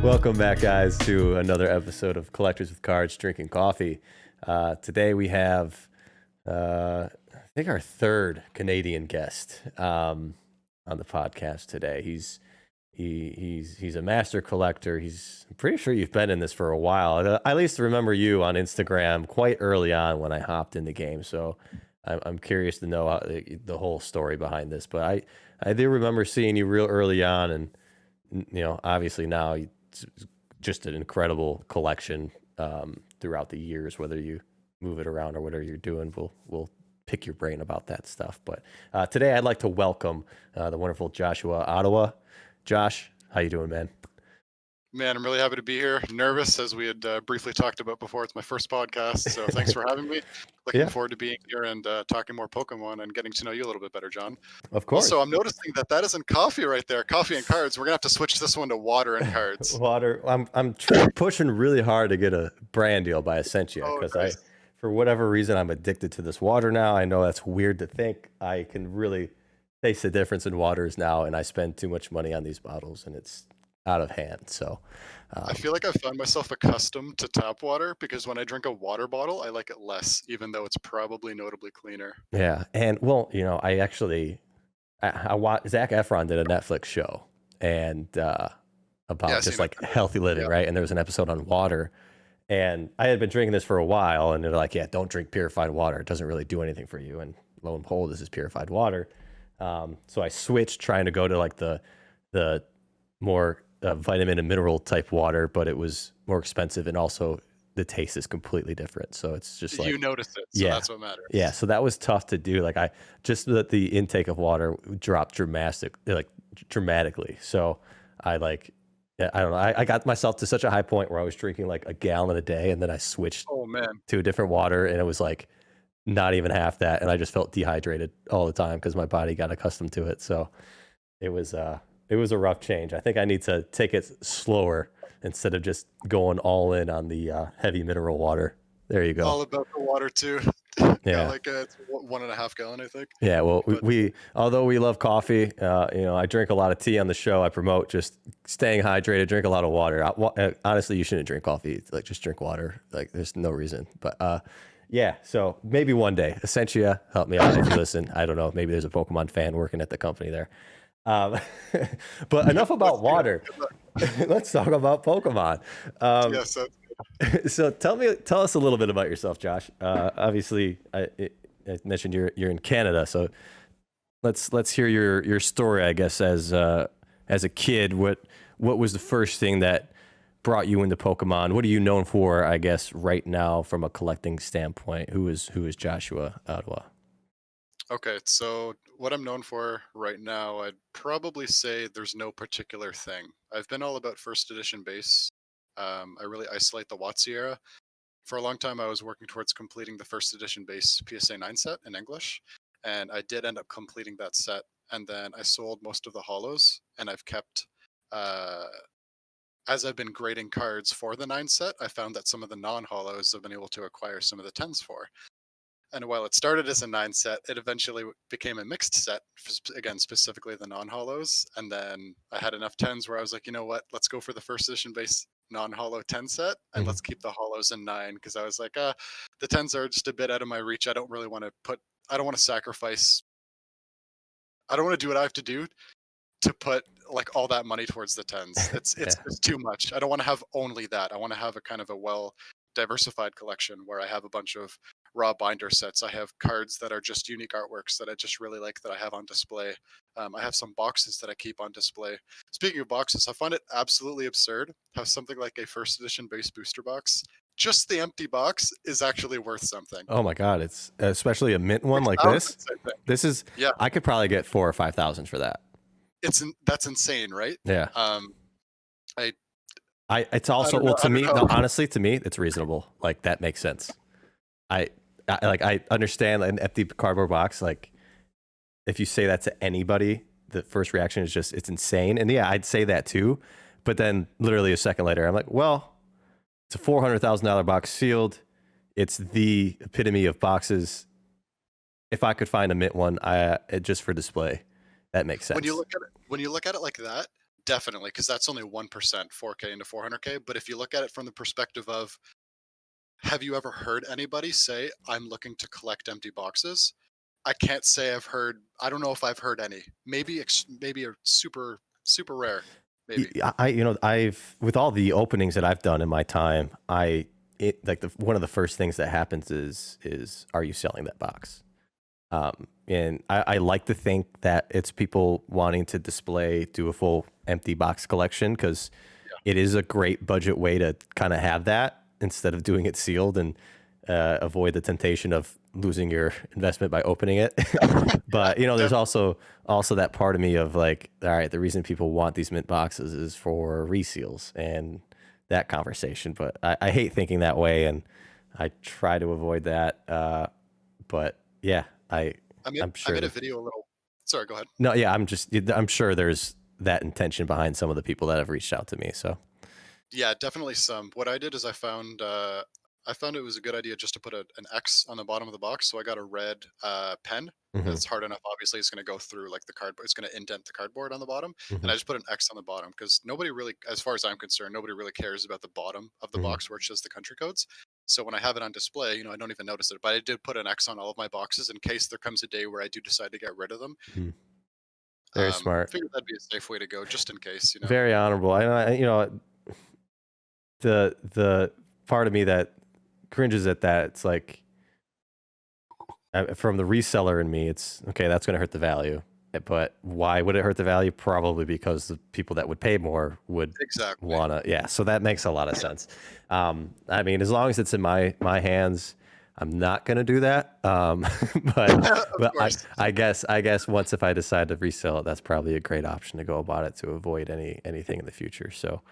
Welcome back, guys, to another episode of Collectors with Cards Drinking Coffee. Today we have, I think, our third Canadian guest on the podcast today. He's a master collector. I'm pretty sure you've been in this for a while. I at least remember you on Instagram quite early on when I hopped in the game. So I'm curious to know the whole story behind this. But I do remember seeing you real early on, and obviously now it's just an incredible collection throughout the years. Whether you move it around or whatever you're doing, we'll pick your brain about that stuff. But today I'd like to welcome the wonderful JoshuaOttawa. Josh, how you doing, man? Man, I'm really happy to be here. Nervous, as we had briefly talked about before. It's my first podcast, so thanks for having me. Looking forward to being here and talking more Pokemon and getting to know you a little bit better, John. Of course. Also, I'm noticing that isn't coffee right there. Coffee and cards. We're gonna have to switch this one to water and cards. Water. I'm pushing really hard to get a brand deal by Essentia because for whatever reason, I'm addicted to this water now. I know that's weird to think. I can really taste the difference in waters now, and I spend too much money on these bottles, and it's out of hand. So I feel like I found myself accustomed to tap water because when I drink a water bottle, I like it less, even though it's probably notably cleaner. Yeah, and well, I actually Zac Efron did a Netflix show and about just like healthy living, right? And there was an episode on water, and I had been drinking this for a while, and they're like, "Yeah, don't drink purified water; it doesn't really do anything for you." And lo and behold, this is purified water. So I switched, trying to go to like the more vitamin and mineral type water, but it was more expensive, and also the taste is completely different. So it's just like, you notice it, so that's what matters. Yeah, so that was tough to do. Like I just that the intake of water dropped dramatically. So I don't know. I got myself to such a high point where I was drinking like a gallon a day, and then I switched to a different water, and it was like not even half that, and I just felt dehydrated all the time because my body got accustomed to it. So it was a rough change. I think I need to take it slower instead of just going all in on the heavy mineral water. There you go. All about the water too. Yeah, it's 1.5 gallon, I think. Yeah, well, we although we love coffee, I drink a lot of tea on the show. I promote just staying hydrated, drink a lot of water. Honestly, you shouldn't drink coffee. Like, just drink water. Like, there's no reason. But yeah, so maybe one day, Essentia, help me out if you listen. I don't know. Maybe there's a Pokemon fan working at the company there. But enough about water. Let's talk about Pokemon. Yes. So tell us a little bit about yourself, Josh. Obviously, I mentioned you're in Canada, so let's hear your story. I guess as a kid, what was the first thing that brought you into Pokemon? What are you known for, I guess, right now from a collecting standpoint? Who is JoshuaOttawa? Okay, so what I'm known for right now, I'd probably say there's no particular thing. I've been all about first edition base. I really isolate the WotC era. For a long time, I was working towards completing the first edition base PSA 9 set in English, and I did end up completing that set. And then I sold most of the holos, and I've kept, as I've been grading cards for the 9 set, I found that some of the non-holos I've been able to acquire some of the 10s for. And while it started as a 9 set, it eventually became a mixed set, again, specifically the non-holos. And then I had enough 10s where I was like, you know what, let's go for the first edition base non-holo 10 set, and let's keep the holos in 9, because I was like, the 10s are just a bit out of my reach. I don't really want to sacrifice. I don't want to do what I have to do to put like all that money towards the 10s. It's too much. I don't want to have only that. I want to have a kind of a well diversified collection where I have a bunch of raw binder sets. I have cards that are just unique artworks that I just really like that I have on display. I have some boxes that I keep on display. Speaking of boxes, I find it absolutely absurd how something like a first edition base booster box, just the empty box, is actually worth something. Oh my God, it's especially a mint one like this. This is, I could probably get 4,000 or 5,000 for that. That's insane, right? Yeah. It's also, well, to me, no, honestly, to me, it's reasonable. Like, that makes sense. I understand an empty cardboard box. Like, if you say that to anybody, the first reaction is just, it's insane. And yeah, I'd say that too. But then literally a second later, I'm like, well, it's a $400,000 box sealed. It's the epitome of boxes. If I could find a mint one, just for display, that makes sense. When you look at it like that, Definitely, because that's only 1%, 4K into 400K. But if you look at it from the perspective of, have you ever heard anybody say, I'm looking to collect empty boxes? I can't say I've heard. I don't know if I've heard any. Maybe maybe a super rare. Maybe. I've with all the openings that I've done in my time, like one of the first things that happens is are you selling that box? And I like to think that it's people wanting to do a full empty box collection because it is a great budget way to kind of have that instead of doing it sealed and avoid the temptation of losing your investment by opening it. Yeah, But there's definitely. also that part of me of like, all right, the reason people want these mint boxes is for reseals and that conversation. But I hate thinking that way, and I try to avoid that. But yeah, I'm I sure made a that video a little. Sorry, go ahead. no, yeah, I'm sure there's that intention behind some of the people that have reached out to me. So, Yeah, definitely some. What I did is I found it was a good idea just to put an X on the bottom of the box. So I got a red pen. hmm It's hard enough. Obviously, it's going to go through like the cardboard. It's going to indent the cardboard on the bottom, hmm and I just put an X on the bottom because nobody really, as far as I'm concerned, nobody really cares about the bottom of the hmm box where it shows the country codes. So when I have it on display, I don't even notice it. But I did put an X on all of my boxes in case there comes a day where I do decide to get rid of them. hmm very smart, Figured that'd be a safe way to go, just in case. very honorable. The part of me that cringes at that, it's like from the reseller in me, it's okay. That's going to hurt the value, but why would it hurt the value? Probably because the people that would pay more would Exactly. wanna. Yeah, so that makes a lot of sense. I mean, as long as it's in my hands, I'm not going to do that. But Of but course. I guess once if I decide to resell it, that's probably a great option to go about it to avoid anything in the future. So,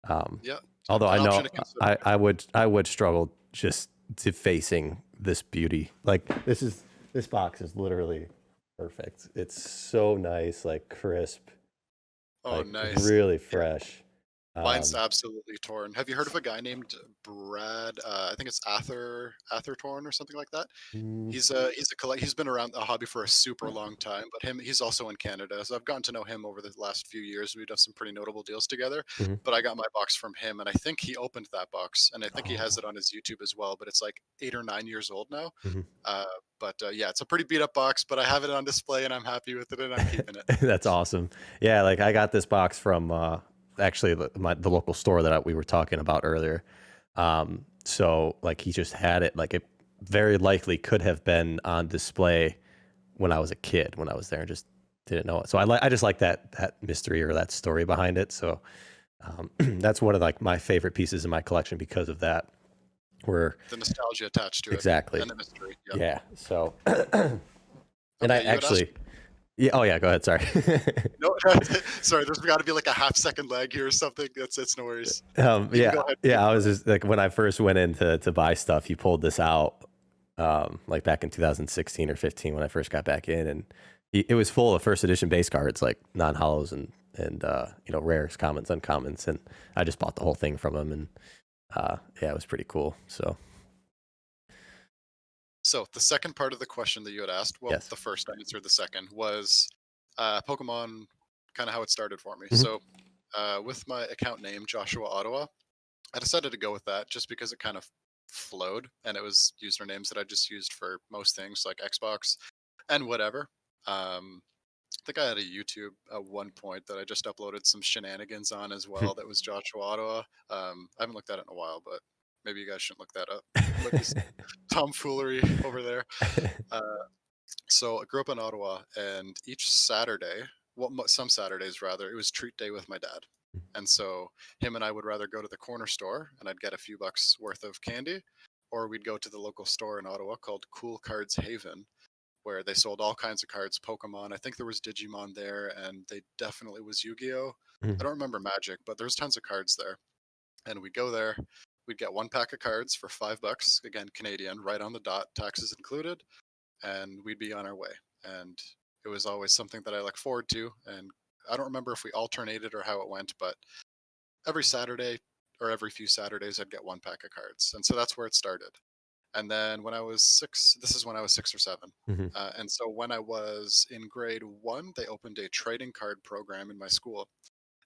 um, Yeah, although I an option know to consider. I would struggle just to facing this beauty. Like this box is literally perfect. It's so nice, like crisp, Oh, like nice. really Yeah, fresh. mine's Um, absolutely torn. Have you heard of a guy named Brad? I think it's Athertorn or something like that. mm, He's been around the hobby for a super long time, but he's also in Canada. So I've gotten to know him over the last few years. We've done some pretty notable deals together. mhm. But I got my box from him, and I think he opened that box, and I think he has Oh, it on his YouTube as well. But it's like 8 or 9 years old now. mhm. Uh, but yeah, it's a pretty beat up box, but I have it on display, and I'm happy with it, and I'm keeping it. That's awesome. Yeah, like I got this box from actually the local store that we were talking about earlier. So like he just had it. Like it very likely could have been on display when I was a kid when I was there and just didn't know it. So I just like that mystery or that story behind it. So that's one of like my favorite pieces in my collection because of that. Where The nostalgia attached to it exactly, and the mystery. Yep. yeah. So and I Okay, you had asked. actually, yeah. Oh yeah, go ahead. Sorry. No, sorry. There's got to be like a half-second lag here or something. It's no worries. You can Yeah, go ahead. yeah. I was just like when I first went in to buy stuff, he pulled this out, like back in 2016 or 15 when I first got back in, and it was full of first edition base cards, like non hollows and rares, commons, uncommons, and I just bought the whole thing from him, and yeah, it was pretty cool. So So the second part of the question that you had asked, well, yes. the first I answered. The second was Pokemon, kind of how it started for me. hmm So with my account name JoshuaOttawa, I decided to go with that just because it kind of flowed, and it was usernames that I just used for most things like Xbox and whatever. Um, I think I had a YouTube at one point that I just uploaded some shenanigans on as well. That was Joshua Ottawa. I haven't looked at it in a while, but maybe you guys shouldn't look that up. Might be some tomfoolery over there. Uh, so I grew up in Ottawa, and each Saturday, well, some Saturdays rather, it was treat day with my dad. And so him and I would rather go to the corner store, and I'd get a few bucks worth of candy, or we'd go to the local store in Ottawa called Cool Cards Haven, where they sold all kinds of cards, Pokemon. I think there was Digimon there, and they definitely was Yu-Gi-Oh. I don't remember Magic, but there's tons of cards there. And we'd go there, we'd get one pack of cards for $5, again Canadian, right on the dot, taxes included, and we'd be on our way. And it was always something that I look forward to. And I don't remember if we alternated or how it went, but every Saturday or every few Saturdays, I'd get one pack of cards, and so that's where it started. And then when I was six, this is when I was 6 or 7. hmm And so when I was in grade 1, they opened a trading card program in my school.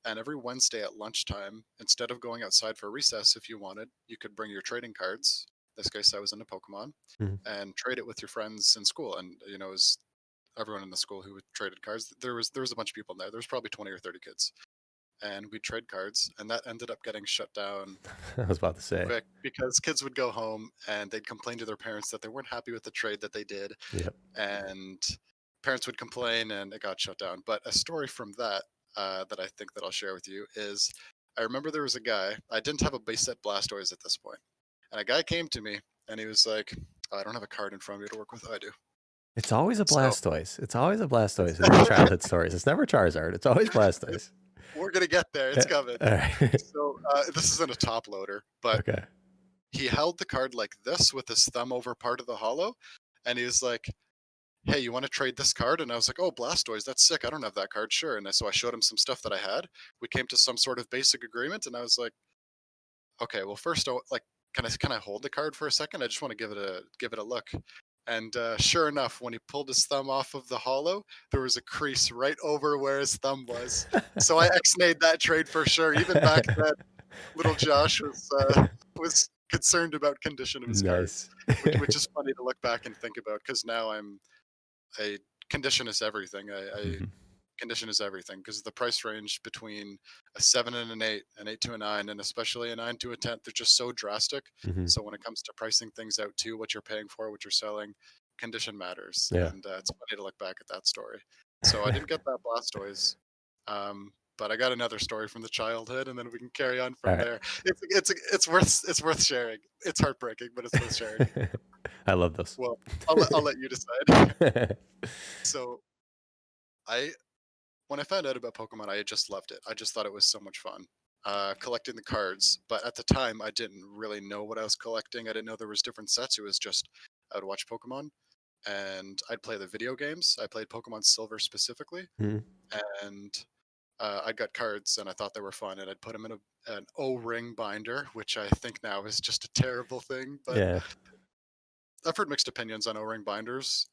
And every Wednesday at lunchtime, instead of going outside for recess, if you wanted, you could bring your trading cards. In this case, I was into Pokemon, Mhm. and trade it with your friends in school. And it was everyone in the school who traded cards. There was a bunch of people in there. There was probably 20 or 30 kids, and we'd trade cards, and that ended up getting shut down I was about to say. quick because kids would go home and they'd complain to their parents that they weren't happy with the trade that they did, Yep. and parents would complain, and it got shut down. But a story from that that I think that I'll share with you is I remember there was a guy. I didn't have a base set Blastoise at this point, and a guy came to me and he was like, "Oh, I don't have a card in front of me to work with." I do. It's always a So Blastoise. It's always a Blastoise in these childhood stories. It's never Charizard. It's always Blastoise. we're gonna get there. It's coming. All right. So this isn't a top loader, but Okay. he held the card like this with his thumb over part of the hollow, and he was like, "Hey, you want to trade this card?" And I was like, "Oh, Blastoise, that's sick. I don't have that card." Sure. And so I showed him some stuff that I had. We came to some sort of basic agreement, and I was like, "Okay, well, first, like, can I hold the card for a second? I just want to give it a look." And sure enough, when he pulled his thumb off of the hollow, there was a crease right over where his thumb was. So I ex-nayed that trade for sure. Even back then, little Josh was concerned about condition of his cards, Nice. which is funny to look back and think about because now a condition is everything. I Mhm. condition is everything because the price range between a 7 and an 8, an 8 to a 9, and especially a 9 to a 10, they're just so drastic. Mhm. So when it comes to pricing things out too, what you're paying for, what you're selling, condition matters. Yeah. And it's funny to look back at that story. So I didn't get that Blastoise. But I got another story from the childhood, and then we can carry on All from right. there. It's worth sharing. It's heartbreaking, but it's worth sharing. I love those. Well, I'll let you decide. So I when I found out about Pokemon, I just loved it. I just thought it was so much fun. Collecting the cards, but at the time I didn't really know what I was collecting. I didn't know there was different sets. It was just I would watch Pokemon and I'd play the video games. I played Pokemon Silver specifically, Mhm. and I got cards and I thought they were fun, and I'd put them in an O-ring binder, which I think now is just a terrible thing. But Yeah. I've heard mixed opinions on O-ring binders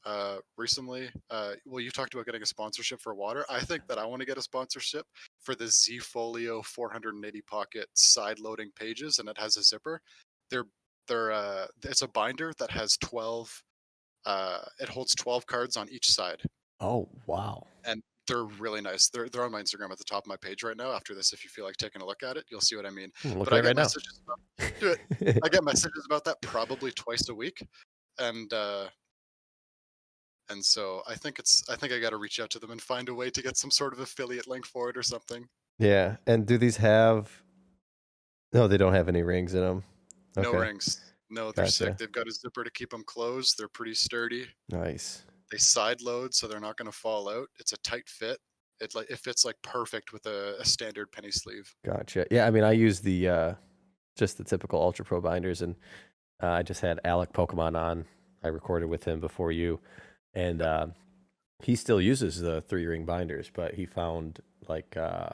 recently. Well, you talked about getting a sponsorship for water. I think that I want to get a sponsorship for the Z Folio 480 pocket side loading pages, and it has a zipper. They're it's a binder that has 12. It holds 12 cards on each side, Oh, wow. and they're really nice. They're on my Instagram at the top of my page right now. After this, if you feel like taking a look at it, you'll see what I mean. I'm But looking I at it get right now. messages about do it. I get messages about that probably twice a week, and so I think I got to reach out to them and find a way to get some sort of affiliate link for it or something. Yeah. And do these have? No, they don't have any rings in them. No Okay. rings. No, they're sick. Gotcha. They've got a zipper to keep them closed. They're pretty sturdy. Nice. They side load, so they're not going to fall out. It's a tight fit. It fits like perfect with a standard penny sleeve. Gotcha. Yeah. I mean, I use the just the typical Ultra Pro binders, and I just had Alec Pokemon on. I recorded with him before you, and he still uses the 3-ring binders, but he found like some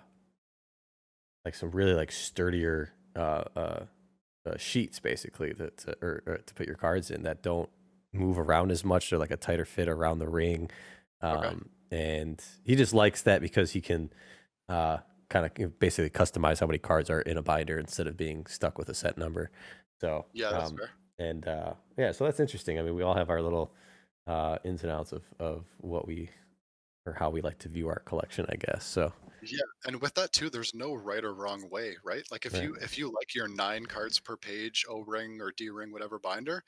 really like sturdier sheets basically or to put your cards in that don't move around as much. They're like a tighter fit around the ring, Okay. and he just likes that because he can kind of basically customize how many cards are in a binder instead of being stuck with a set number. So Yeah, that's fair. and yeah, so that's interesting. I mean, we all have our little ins and outs of what we or how we like to view our collection, I guess. So Yeah, and with that too, there's no right or wrong way, right? Like right. if you like your 9 cards per page O ring or D ring, whatever binder,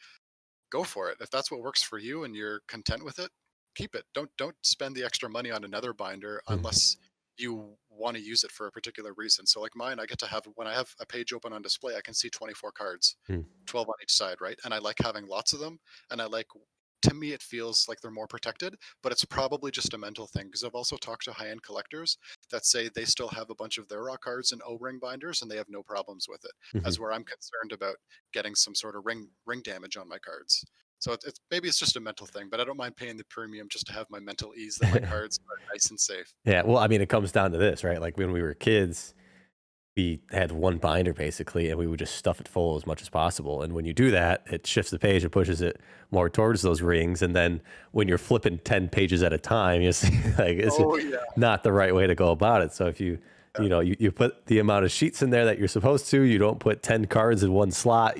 go for it. If that's what works for you and you're content with it, keep it. Don't spend the extra money on another binder Mm. unless you want to use it for a particular reason. So like mine, I get to have when I have a page open on display, I can see 24 cards, Mm. 12 on each side, right? And I like having lots of them, and I like to me it feels like they're more protected, but it's probably just a mental thing because I've also talked to high-end collectors that say they still have a bunch of their raw cards in O-ring binders and they have no problems with it, Mhm. as where I'm concerned about getting some sort of ring damage on my cards. So it's maybe it's just a mental thing, but I don't mind paying the premium just to have my mental ease that my cards are nice and safe. Yeah, well, I mean, it comes down to this, right? Like when we were kids, we had one binder basically, and we would just stuff it full as much as possible. And when you do that, it shifts the page and pushes it more towards those rings. And then when you're flipping 10 pages at a time, you see, like it's Oh yeah, not the right way to go about it. So if you you know, you put the amount of sheets in there that you're supposed to. You don't put 10 cards in one slot.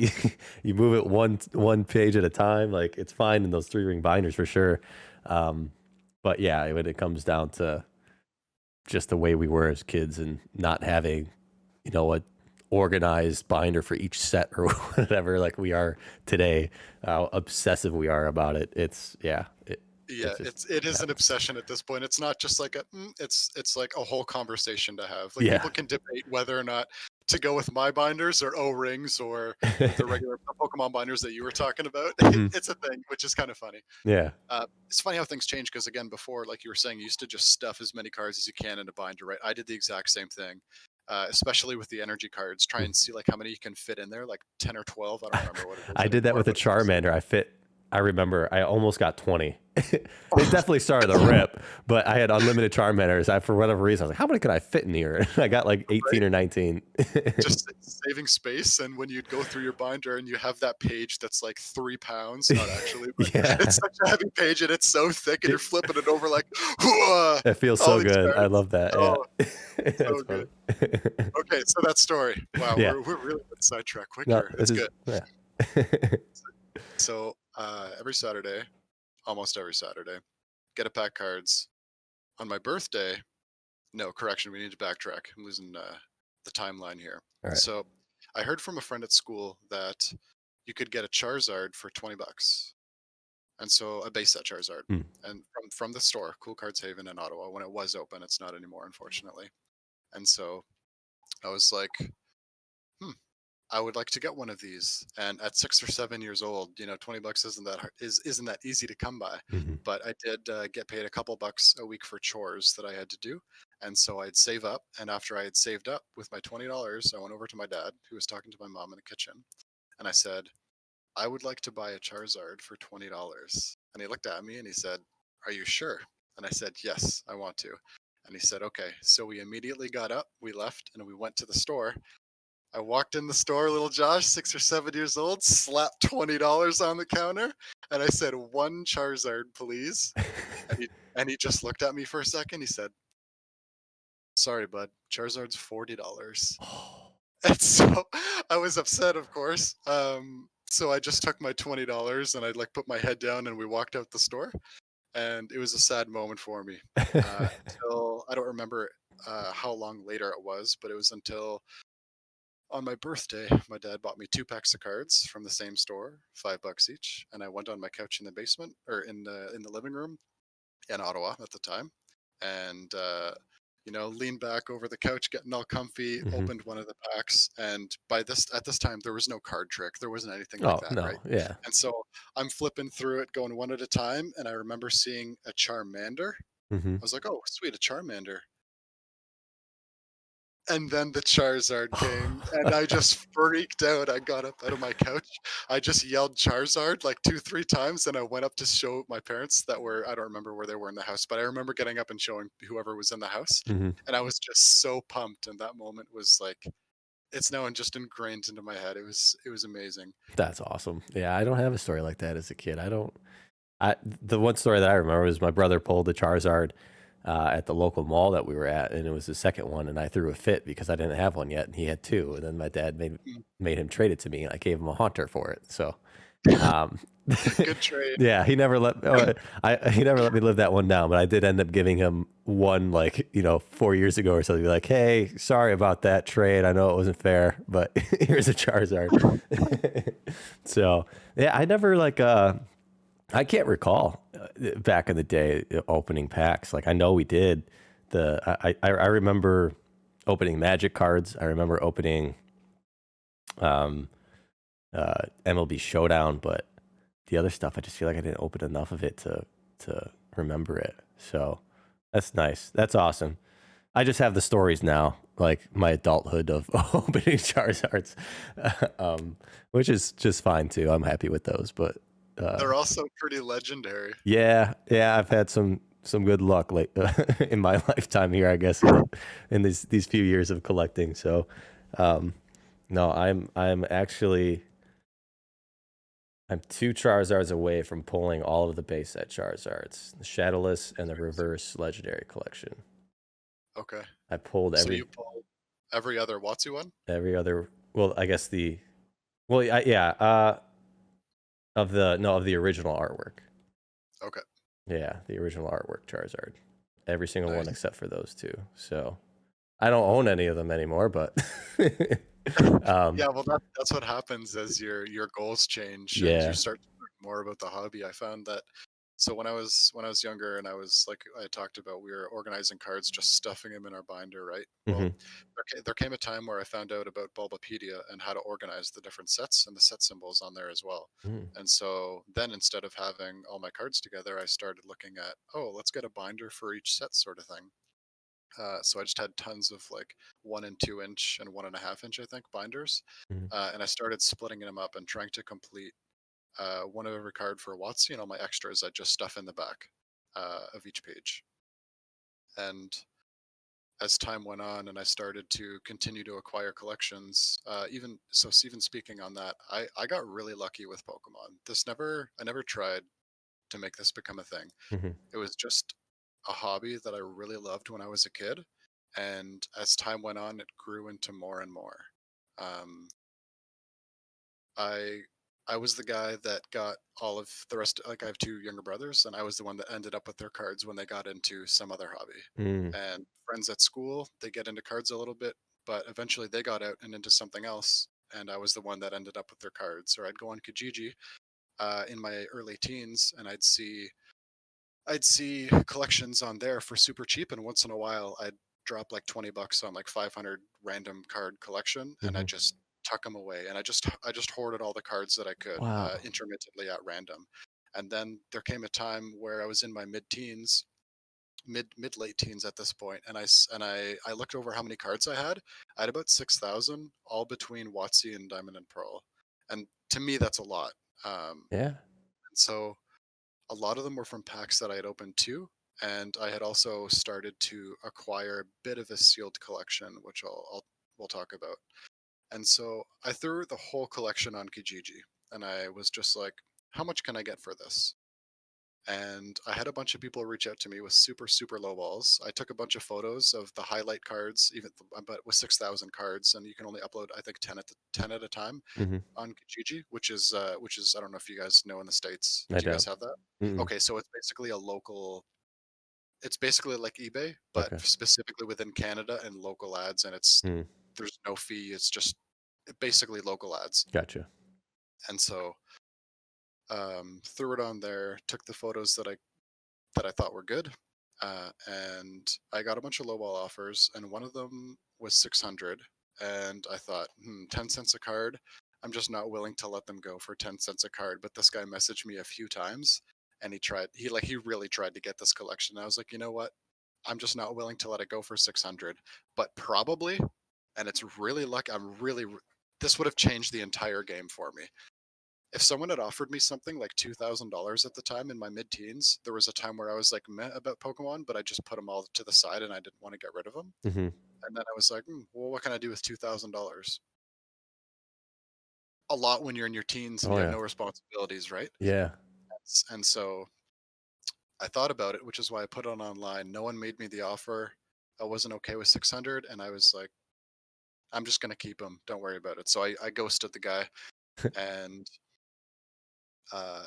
You move it one page at a time. Like, it's fine in those 3-ring binders for sure. But yeah, when it comes down to just the way we were as kids and not having, you know, a organized binder for each set or whatever, like we are today, how obsessive we are about it. It's It is an obsession at this point. It's not just like it's like a whole conversation to have. Like Yeah. people can debate whether or not to go with my binders or O-rings or with the regular Pokemon binders that you were talking about. It's a thing, which is kind of funny. Yeah. It's funny how things change because again, before, like you were saying, you used to just stuff as many cards as you can in a binder, right? I did the exact same thing. Especially with the energy cards, try and see like how many you can fit in there, like 10 or 12. I don't remember what it is. I did that with a Charmander. I remember I almost got 20. It definitely started to rip, but I had unlimited Charmanders. For whatever reason, I was like, how many can I fit in here? I got like 18 or 19. Just saving space. And when you'd go through your binder and you have that page that's like 3 pounds, not actually, but it's such a heavy page and it's so thick and you're flipping it over like, it feels so good. Cards. I love that. So good. Okay, so that story. Wow, we're really good sidetrack quick here. It's good. Yeah. So every Saturday, almost every Saturday, get a pack cards. On my birthday, no, correction, we need to backtrack. I'm losing the timeline here. All right. So I heard from a friend at school that you could get a Charizard for $20. And so a base set Charizard. And from the store, Cool Cards Haven in Ottawa, when it was open. It's not anymore, unfortunately. And so I was like, I would like to get one of these. And at 6 or 7 years old, you know, $20 isn't that easy to come by. But I did get paid a couple bucks a week for chores that I had to do. And so I'd save up. And after I had saved up with my $20, I went over to my dad, who was talking to my mom in the kitchen. And I said, I would like to buy a Charizard for $20. And he looked at me and he said, are you sure? And I said, yes, I want to. And he said, okay. So we immediately got up, we left, and we went to the store. I walked in the store, little Josh, 6 or 7 years old, slapped $20 on the counter, and I said, one Charizard, please. And he just looked at me for a second. He said, sorry, bud, Charizard's $40. And so I was upset, of course. So I just took my $20 and I like put my head down and we walked out the store. And it was a sad moment for me. Until I don't remember how long later it was, but it was until on my birthday, my dad bought me 2 packs of cards from the same store, $5 each, and I went on my couch in the basement or in the living room in Ottawa at the time, and you know, leaned back over the couch, getting all comfy, opened one of the packs, and at this time there was no card trick, there wasn't anything like that, right? Yeah. And so I'm flipping through it, going one at a time, and I remember seeing a Charmander. I was like, oh, sweet, a Charmander. And then the Charizard came, and I just freaked out. I got up out of my couch. I just yelled Charizard like 2-3 times, and I went up to show my parents that were, I don't remember where they were in the house, but I remember getting up and showing whoever was in the house. And I was just so pumped, and that moment was like, it's now just ingrained into my head. It was amazing. That's awesome. Yeah, I don't have a story like that as a kid. The one story that I remember was my brother pulled the Charizard at the local mall that we were at, and it was the second one, and I threw a fit because I didn't have one yet, and he had 2, and then my dad made him trade it to me, and I gave him a Haunter for it. So, good trade. Yeah, he never let me live that one down, but I did end up giving him one, like, you know, 4 years ago or something. Be like, hey, sorry about that trade. I know it wasn't fair, but here's a Charizard. So yeah, I never I can't recall back in the day opening packs. Like, I know we did I remember opening Magic cards. I remember opening MLB Showdown, but the other stuff, I just feel like I didn't open enough of it to remember it. So that's nice. That's awesome. I just have the stories now, like my adulthood of opening Charizards, which is just fine too. I'm happy with those, but they're also pretty legendary. Yeah, I've had some good luck in my lifetime here, I guess, in these few years of collecting. So, no, I'm 2 Charizards away from pulling all of the base set Charizards, the Shadowless and the Reverse Legendary Collection. Okay. I pulled So you pulled every other Watsu one? every other. Well, I guess the well, yeah. Of the no of the original artwork. Okay. Yeah, the original artwork Charizard. Every single one Nice. except for those two. So I don't own any of them anymore, but Yeah, um, well, that's what happens as your goals change and you yeah. start to learn more about the hobby. I found that so when I was younger and I was like I talked about, we were organizing cards, just stuffing them in our binder, right? Well, Hmm. there came a time where I found out about Bulbapedia and how to organize the different sets and the set symbols on there as well. Mm. And so then instead of having all my cards together, I started looking at, oh, let's get a binder for each set sort of thing. So I just had tons of like 1 and 2 inch and 1.5 inch, I think, binders, Mm. and I started splitting them up and trying to complete one of every card for WotC, and all my extras I just stuff in the back of each page. And as time went on, and I started to continue to acquire collections, even speaking on that, I got really lucky with Pokemon. I never tried to make this become a thing. Hmm. It was just a hobby that I really loved when I was a kid, and as time went on, it grew into more and more. Um, I I was the guy that got all of the rest. Like I have two younger brothers, and I was the one that ended up with their cards when they got into some other hobby. Mm. And friends at school, they get into cards a little bit, but eventually they got out and into something else. And I was the one that ended up with their cards. Or I'd go on Kijiji in my early teens, and I'd see collections on there for super cheap, and once in a while I'd drop like $20 on like 500 random card collection, and I Hmm. just tuck them away, and I just hoarded all the cards that I could Wow. intermittently at random. And then there came a time where I was in my mid-teens, mid late teens at this point, and I looked over how many cards I had. I had about 6,000, all between WotC and Diamond and Pearl, and to me that's a lot. Yeah. And so a lot of them were from packs that I had opened too, and I had also started to acquire a bit of a sealed collection, which we'll talk about. And so I threw the whole collection on Kijiji, and I was just like, "How much can I get for this?" And I had a bunch of people reach out to me with super super low balls. I took a bunch of photos of the highlight cards, but with 6,000 cards, and you can only upload I think 10 at a time Hmm. on Kijiji, which is I don't know if you guys know in the states. I Do you guys don't. have that? Mm-mm. Okay, so it's basically a local. It's basically like eBay, but Okay. specifically within Canada and local ads, and it's Mm. there's no fee. It's just basically local ads, Gotcha. and so threw it on there. Took the photos that I thought were good, and I got a bunch of lowball offers, and one of them was 600, and I thought, 10 cents a card. I'm just not willing to let them go for 10 cents a card. But this guy messaged me a few times, and he really tried to get this collection. I was like, you know what? I'm just not willing to let it go for 600, but probably, and it's really lucky. This would have changed the entire game for me if someone had offered me something like $2,000 at the time in my mid-teens. There was a time where I was like meh about Pokemon, but I just put them all to the side and I didn't want to get rid of them. Hmm. And then I was like, well, what can I do with $2,000? A lot when you're in your teens and Oh you have yeah. no responsibilities, right? Yeah. And so I thought about it, which is why I put it online. No one made me the offer. I wasn't okay with 600, and I was like, I'm just gonna keep them. Don't worry about it. So I ghosted the guy, and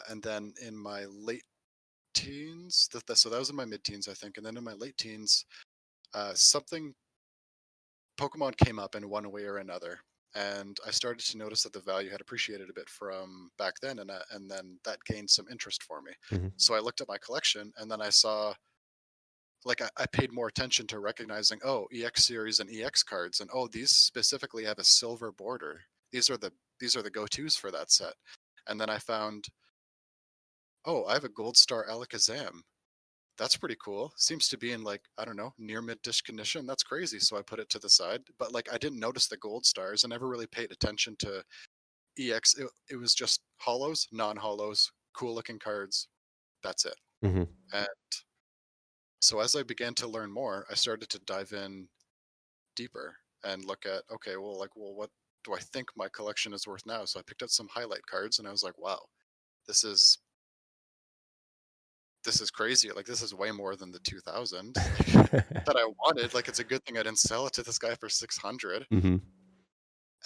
and then in my late teens. So that was in my mid-teens, I think, and then in my late teens, something Pokemon came up in one way or another, and I started to notice that the value had appreciated a bit from back then, and then that gained some interest for me. Hmm. So I looked at my collection, and then I saw. Like I paid more attention to recognizing, oh, EX series and EX cards, and oh, these specifically have a silver border. These are the go-tos for that set. And then I found, oh, I have a Gold Star Alakazam. That's pretty cool. Seems to be in like, I don't know, near mid dish condition. That's crazy. So I put it to the side. But like I didn't notice the gold stars. I never really paid attention to EX. It was just hollows, non hollows, cool looking cards. That's it. Hmm. And so as I began to learn more, I started to dive in deeper and look at, okay, well, what do I think my collection is worth now? So I picked up some highlight cards and I was like, wow, this is this is crazy. Like, this is way more than the 2000 that I wanted. Like, it's a good thing I didn't sell it to this guy for 600. Hmm.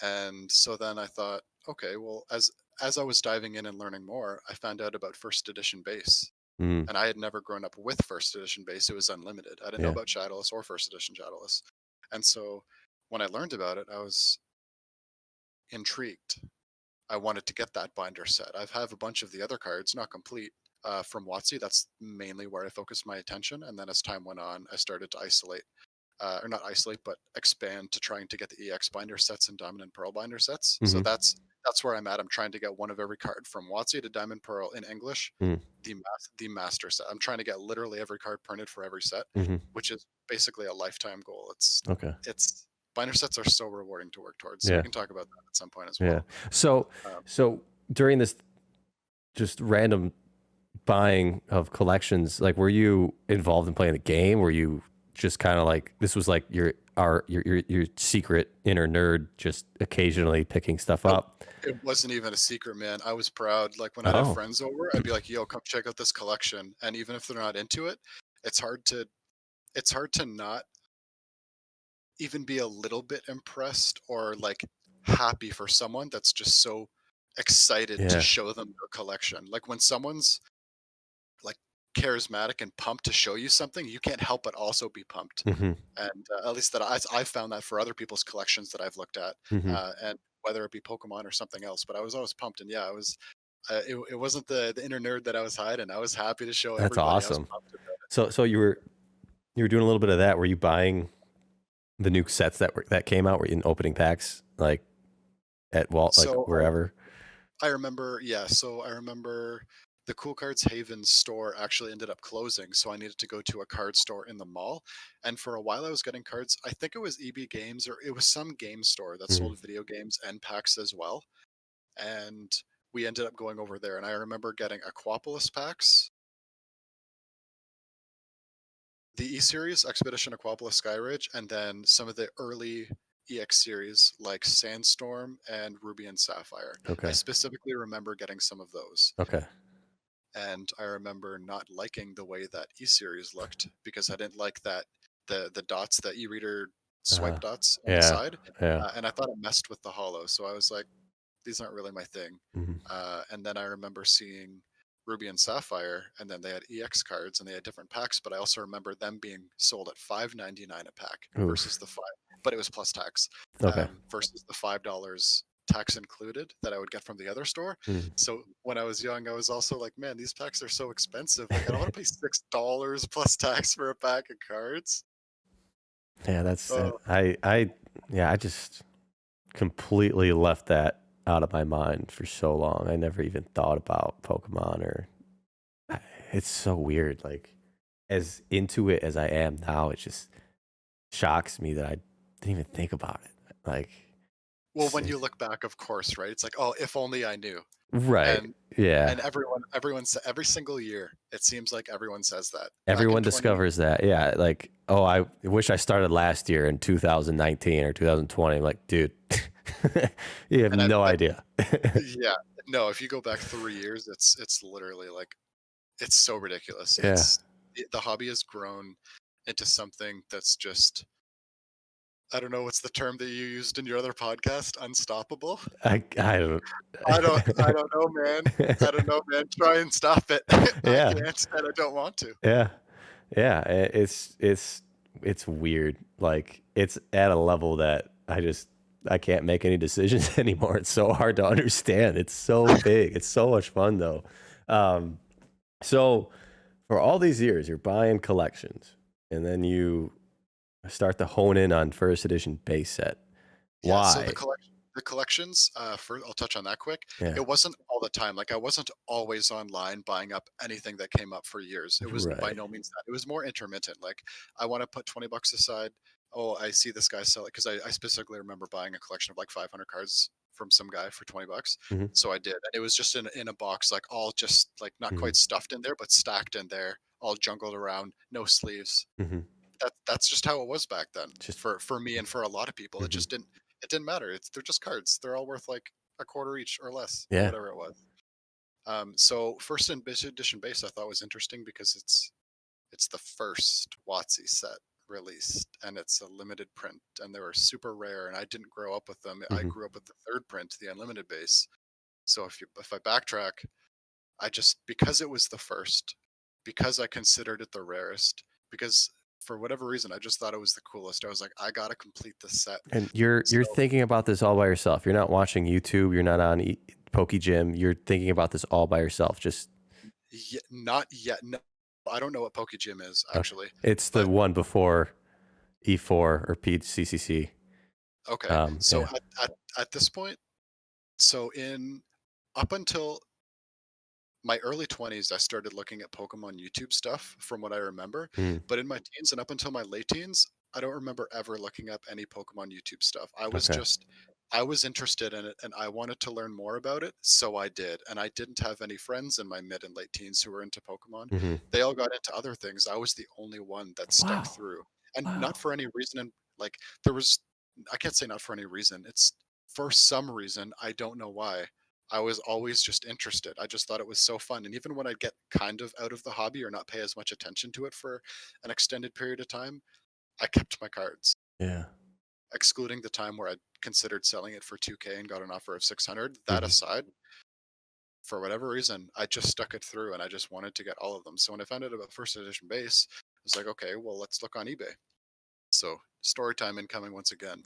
And so then I thought, okay, well, as I was diving in and learning more, I found out about first edition base. Mm. And I had never grown up with first edition base. It was unlimited. I didn't know Yeah. about Shadowless or first edition Shadowless. And so when I learned about it, I was intrigued. I wanted to get that binder set. I have a bunch of the other cards, not complete, from WotC. That's mainly where I focused my attention. And then as time went on, I started to isolate, or not isolate, but expand to trying to get the EX binder sets and Diamond and Pearl binder sets. So Hmm. that's where I'm at. I'm trying to get one of every card from WotC to Diamond Pearl in English, Mm. the master set. I'm trying to get literally every card printed for every set, Hmm. which is basically a lifetime goal. Okay. It's binder sets are so rewarding to work towards. So we Yeah. can talk about that at some point as Yeah. well. So, Um, so during this just random buying of collections, like, were you involved in playing the game? Were you just kind of like, this was like your secret inner nerd, just occasionally picking stuff Nope. up? It wasn't even a secret, man. I was proud. Like when I'd have Oh, friends over, I'd be like, "Yo, come check out this collection." And even if they're not into it, it's hard to it's hard to not even be a little bit impressed or like happy for someone that's just so excited to yeah. show them their collection. Like when someone's like charismatic and pumped to show you something, you can't help but also be pumped. Hmm. And at least that I found that for other people's collections that I've looked at, Hmm. and whether it be Pokemon or something else. But I was always pumped, and yeah, I was. It wasn't the inner nerd that I was hiding. I was happy to show That's everybody. I was awesome. pumped about it. So you were doing a little bit of that. Were you buying the new sets that came out? Were you in opening packs, like at Walt, like So wherever? I remember, yeah. So I remember the Cool Cards Haven store actually ended up closing, so I needed to go to a card store in the mall. And for a while, I was getting cards. I think it was EB Games or it was some game store that Hmm. sold video games and packs as well. And we ended up going over there. And I remember getting Aquapolis packs, the E series, Expedition Aquapolis Skyridge, and then some of the early EX series like Sandstorm and Ruby and Sapphire. I Okay. specifically remember getting some of those. Okay. And I remember not liking the way that E series looked because I didn't like that the dots, the e-reader Uh, swipe dots on the yeah. side, Yeah. and I thought it messed with the hollow. So I was like, these aren't really my thing. Hmm. And then I remember seeing Ruby and Sapphire, and then they had EX cards and they had different packs. But I also remember them being sold at $5.99 a pack versus Oof. the five, but it was plus tax, Okay. versus the $5 tax included that I would get from the other store. Mm. So when I was young, I was also like, man, these packs are so expensive. Like, I don't want to pay $6 plus tax for a pack of cards. Yeah, that's Oh, yeah, I just completely left that out of my mind for so long. I never even thought about Pokemon or it's so weird. Like, as into it as I am now, it just shocks me that I didn't even think about it. Like, well, when you look back, of course, right? It's like, oh, if only I knew. right. And Yeah. and every single year, it seems like everyone says that. Back in Everyone 20, discovers that. Yeah. Like, oh, I wish I started last year in 2019 or 2020. I'm like, dude, you have and no idea. yeah, no, if you go back 3 years, it's literally like it's so ridiculous. Yeah. The hobby has grown into something that's just I don't know what's the term that you used in your other podcast, unstoppable. I don't. I don't know, man. I don't know, man. Try and stop it. I Yeah. can't, and I don't want to. Yeah. Yeah. It's weird. Like, it's at a level that I can't make any decisions anymore. It's so hard to understand. It's so big. It's so much fun though. Um, so for all these years, you're buying collections, and then you start to hone in on first edition base set. Yeah, so Why? the collections, first I'll touch on that quick. Yeah. It wasn't all the time. Like I wasn't always online buying up anything that came up for years. It was by Right. no means that. It was more intermittent. Like I want to put 20 bucks aside. Oh, I see this guy sell it because I specifically remember buying a collection of like 500 cards from some guy for 20 bucks. Hmm. So I did. And it was just in a box, like all just like not Hmm. quite stuffed in there, but stacked in there, all jungled around, no sleeves. Hmm. That's just how it was back then Just. for me and for a lot of people. Hmm. It didn't matter. They're just cards. They're all worth like a quarter each or less or Yeah. whatever it was. So first edition base I thought was interesting because it's the first WotC set released, and it's a limited print, and they were super rare, and I didn't grow up with them. I Hmm. grew up with the third print, the unlimited base. So if I backtrack, I just because it was the first, because I considered it the rarest, because for whatever reason I just thought it was the coolest. I was like, I gotta complete this set. And you're So thinking about this all by yourself. You're not watching YouTube. You're not on Poke Gym. You're thinking about this all by yourself. Just not yet. No, I don't know what Pokegym is okay. actually, It's the but one before E4 or PCCC. okay. So Yeah. at this point, so in up until my early 20s, I started looking at Pokemon YouTube stuff from what I remember. Mm, But in my teens and up until my late teens, I don't remember ever looking up any Pokemon YouTube stuff. okay. I was interested in it and I wanted to learn more about it. So I did. And I didn't have any friends in my mid and late teens who were into Pokemon. Hmm. They all got into other things. I was the only one that stuck Wow. through. And not Wow. for any reason. And like, there was, I can't say not for any reason. It's for some reason. I don't know why. I was always just interested. I just thought it was so fun. And even when I'd get kind of out of the hobby or not pay as much attention to it for an extended period of time, I kept my cards, Yeah. excluding the time where I considered selling it for 2K and got an offer of 600. That Hmm. aside, for whatever reason, I just stuck it through and I just wanted to get all of them. So when I found out about first edition base, I was like, okay, well, let's look on eBay. So story time incoming once again.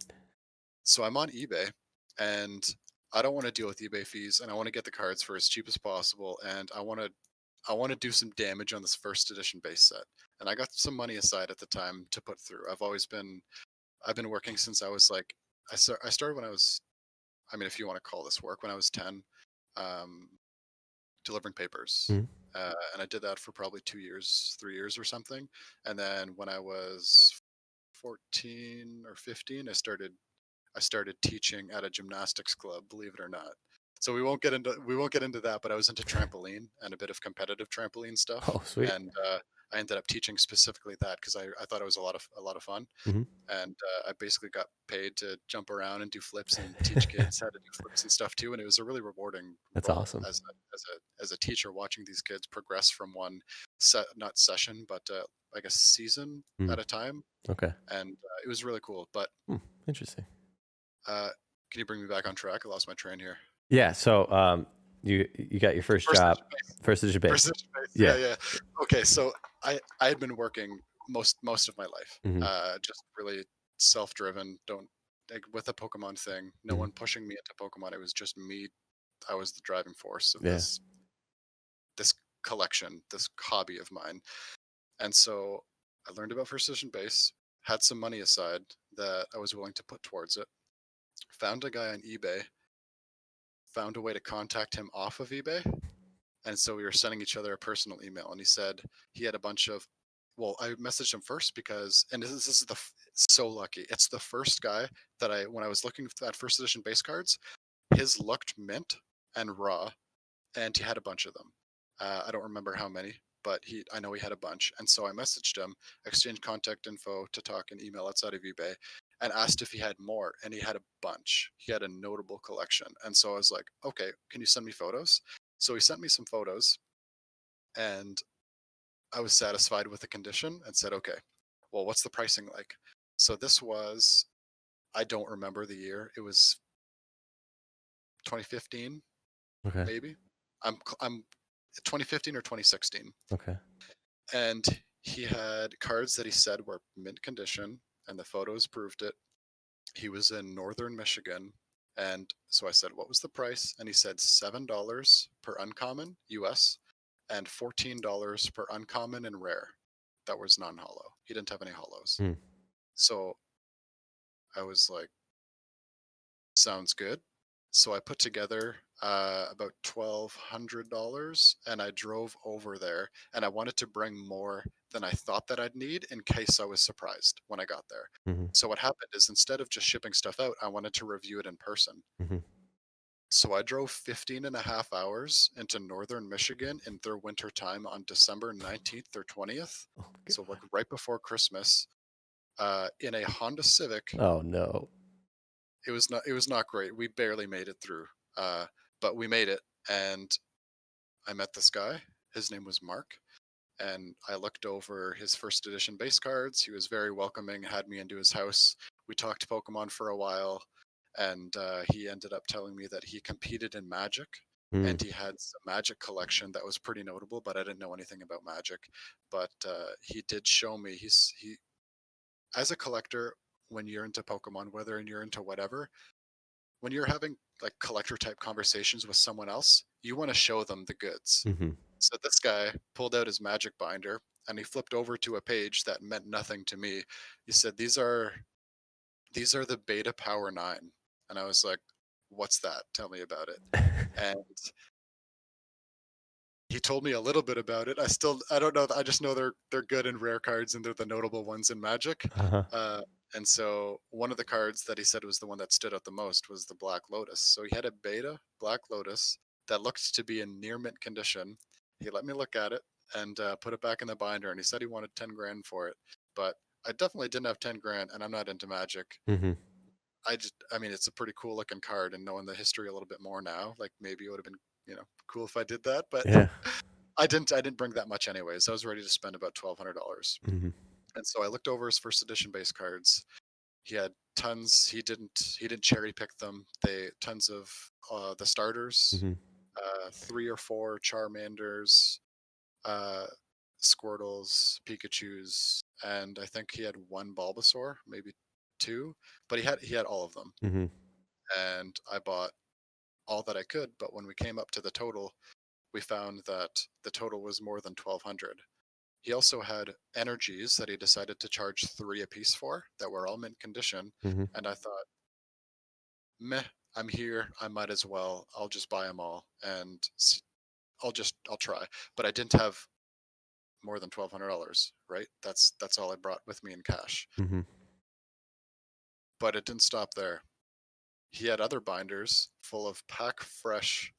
So I'm on eBay and I don't want to deal with eBay fees and I want to get the cards for as cheap as possible and I want to do some damage on this first edition base set. And I got some money aside at the time to put through. I've been working since I was like I started when I was, I mean, if you want to call this work, when I was 10, um, delivering papers. Hmm. And I did that for probably 2 years, 3 years or something. And then when I was 14 or 15, I started teaching at a gymnastics club, believe it or not. So we won't get into that, but I was into trampoline and a bit of competitive trampoline stuff, Oh, sweet. and I ended up teaching specifically that because I thought it was a lot of fun, Hmm. and I basically got paid to jump around and do flips and teach kids how to do flips and stuff too, and it was a really rewarding That's role awesome. as a teacher watching these kids progress from one set not session but I guess season Mm, at a time, okay. and it was really cool. But Hmm, interesting. Uh, can you bring me back on track? I lost my train here. Yeah. So you got your first First job, edition base. first edition First base. edition base. Yeah, Yeah. yeah. Okay, so I had been working most of my life. Hmm. Just really self-driven. Don't like with the Pokemon thing. No Hmm. one pushing me into Pokemon. It was just me. I was the driving force of Yeah. this collection, this hobby of mine. And so I learned about first edition base. Had some money aside that I was willing to put towards it. Found a guy on eBay. Found a way to contact him off of eBay. And so we were sending each other a personal email, and he said he had a bunch of. Well, I messaged him first because, and this is so lucky. It's the first guy that when I was looking at first edition base cards, his looked mint and raw, and he had a bunch of them. I don't remember how many, but I know he had a bunch. And so I messaged him, exchanged contact info to talk and email outside of eBay, and asked if he had more. And he had a bunch. He had a notable collection. And so I was like, okay, can you send me photos? So he sent me some photos, and I was satisfied with the condition and said, okay, well, what's the pricing like? So this was, I don't remember the year. It was 2015, Okay. maybe. I'm 2015 or 2016. Okay. And he had cards that he said were mint condition, and the photos proved it. He was in northern Michigan, and so I said, "What was the price?" And he said $7 per uncommon US and $14 per uncommon and rare. That was non-hollow. He didn't have any hollows. Hmm. So I was like, "Sounds good." So I put together about $1,200 and I drove over there and I wanted to bring more than I thought that I'd need in case I was surprised when I got there. Hmm. So what happened is instead of just shipping stuff out, I wanted to review it in person. Hmm. So I drove 15 and a half hours into northern Michigan in their winter time on December 19th or 20th. Oh, So like God. right before Christmas, in a Honda Civic. Oh no. It was not great. We barely made it through. But we made it, and I met this guy. His name was Mark, and I looked over his first edition base cards. He was very welcoming, had me into his house. We talked Pokemon for a while, and he ended up telling me that he competed in Magic, Mm. and he had some Magic collection that was pretty notable, but I didn't know anything about Magic. But he did show me. He as a collector, when you're into Pokemon, whether you're into whatever, when you're having like collector type conversations with someone else, you want to show them the goods. Mm-hmm. So this guy pulled out his Magic binder and he flipped over to a page that meant nothing to me. He said, these are the Beta Power 9. And I was like, what's that? Tell me about it. And he told me a little bit about it. I don't know. I just know they're good in rare cards and they're the notable ones in Magic. Uh-huh. Uh, and so one of the cards that he said was the one that stood out the most was the Black Lotus. So he had a beta Black Lotus that looked to be in near mint condition. He let me look at it and put it back in the binder, and he said he wanted 10 grand for it. But I definitely didn't have 10 grand, and I'm not into Magic. Mm-hmm. I mean, it's a pretty cool looking card, and knowing the history a little bit more now, like maybe it would have been, cool if I did that. But Yeah. I didn't bring that much anyways. I was ready to spend about $1,200. Mm-hmm. And so I looked over his first edition base cards. He had tons. He didn't cherry pick them. They tons of the starters, Mm-hmm. 3 or 4 Charmanders, uh, Squirtles, Pikachu's, and I think he had one Bulbasaur, maybe two, but he had all of them. Mm-hmm. And I bought all that I could. But when we came up to the total, we found that the total was more than 1,200. He also had energies that he decided to charge 3 apiece for that were all mint condition. Mm-hmm. And I thought, meh, I'm here. I might as well. I'll just buy them all and I'll try. But I didn't have more than $1,200, right? That's all I brought with me in cash. Mm-hmm. But it didn't stop there. He had other binders full of pack fresh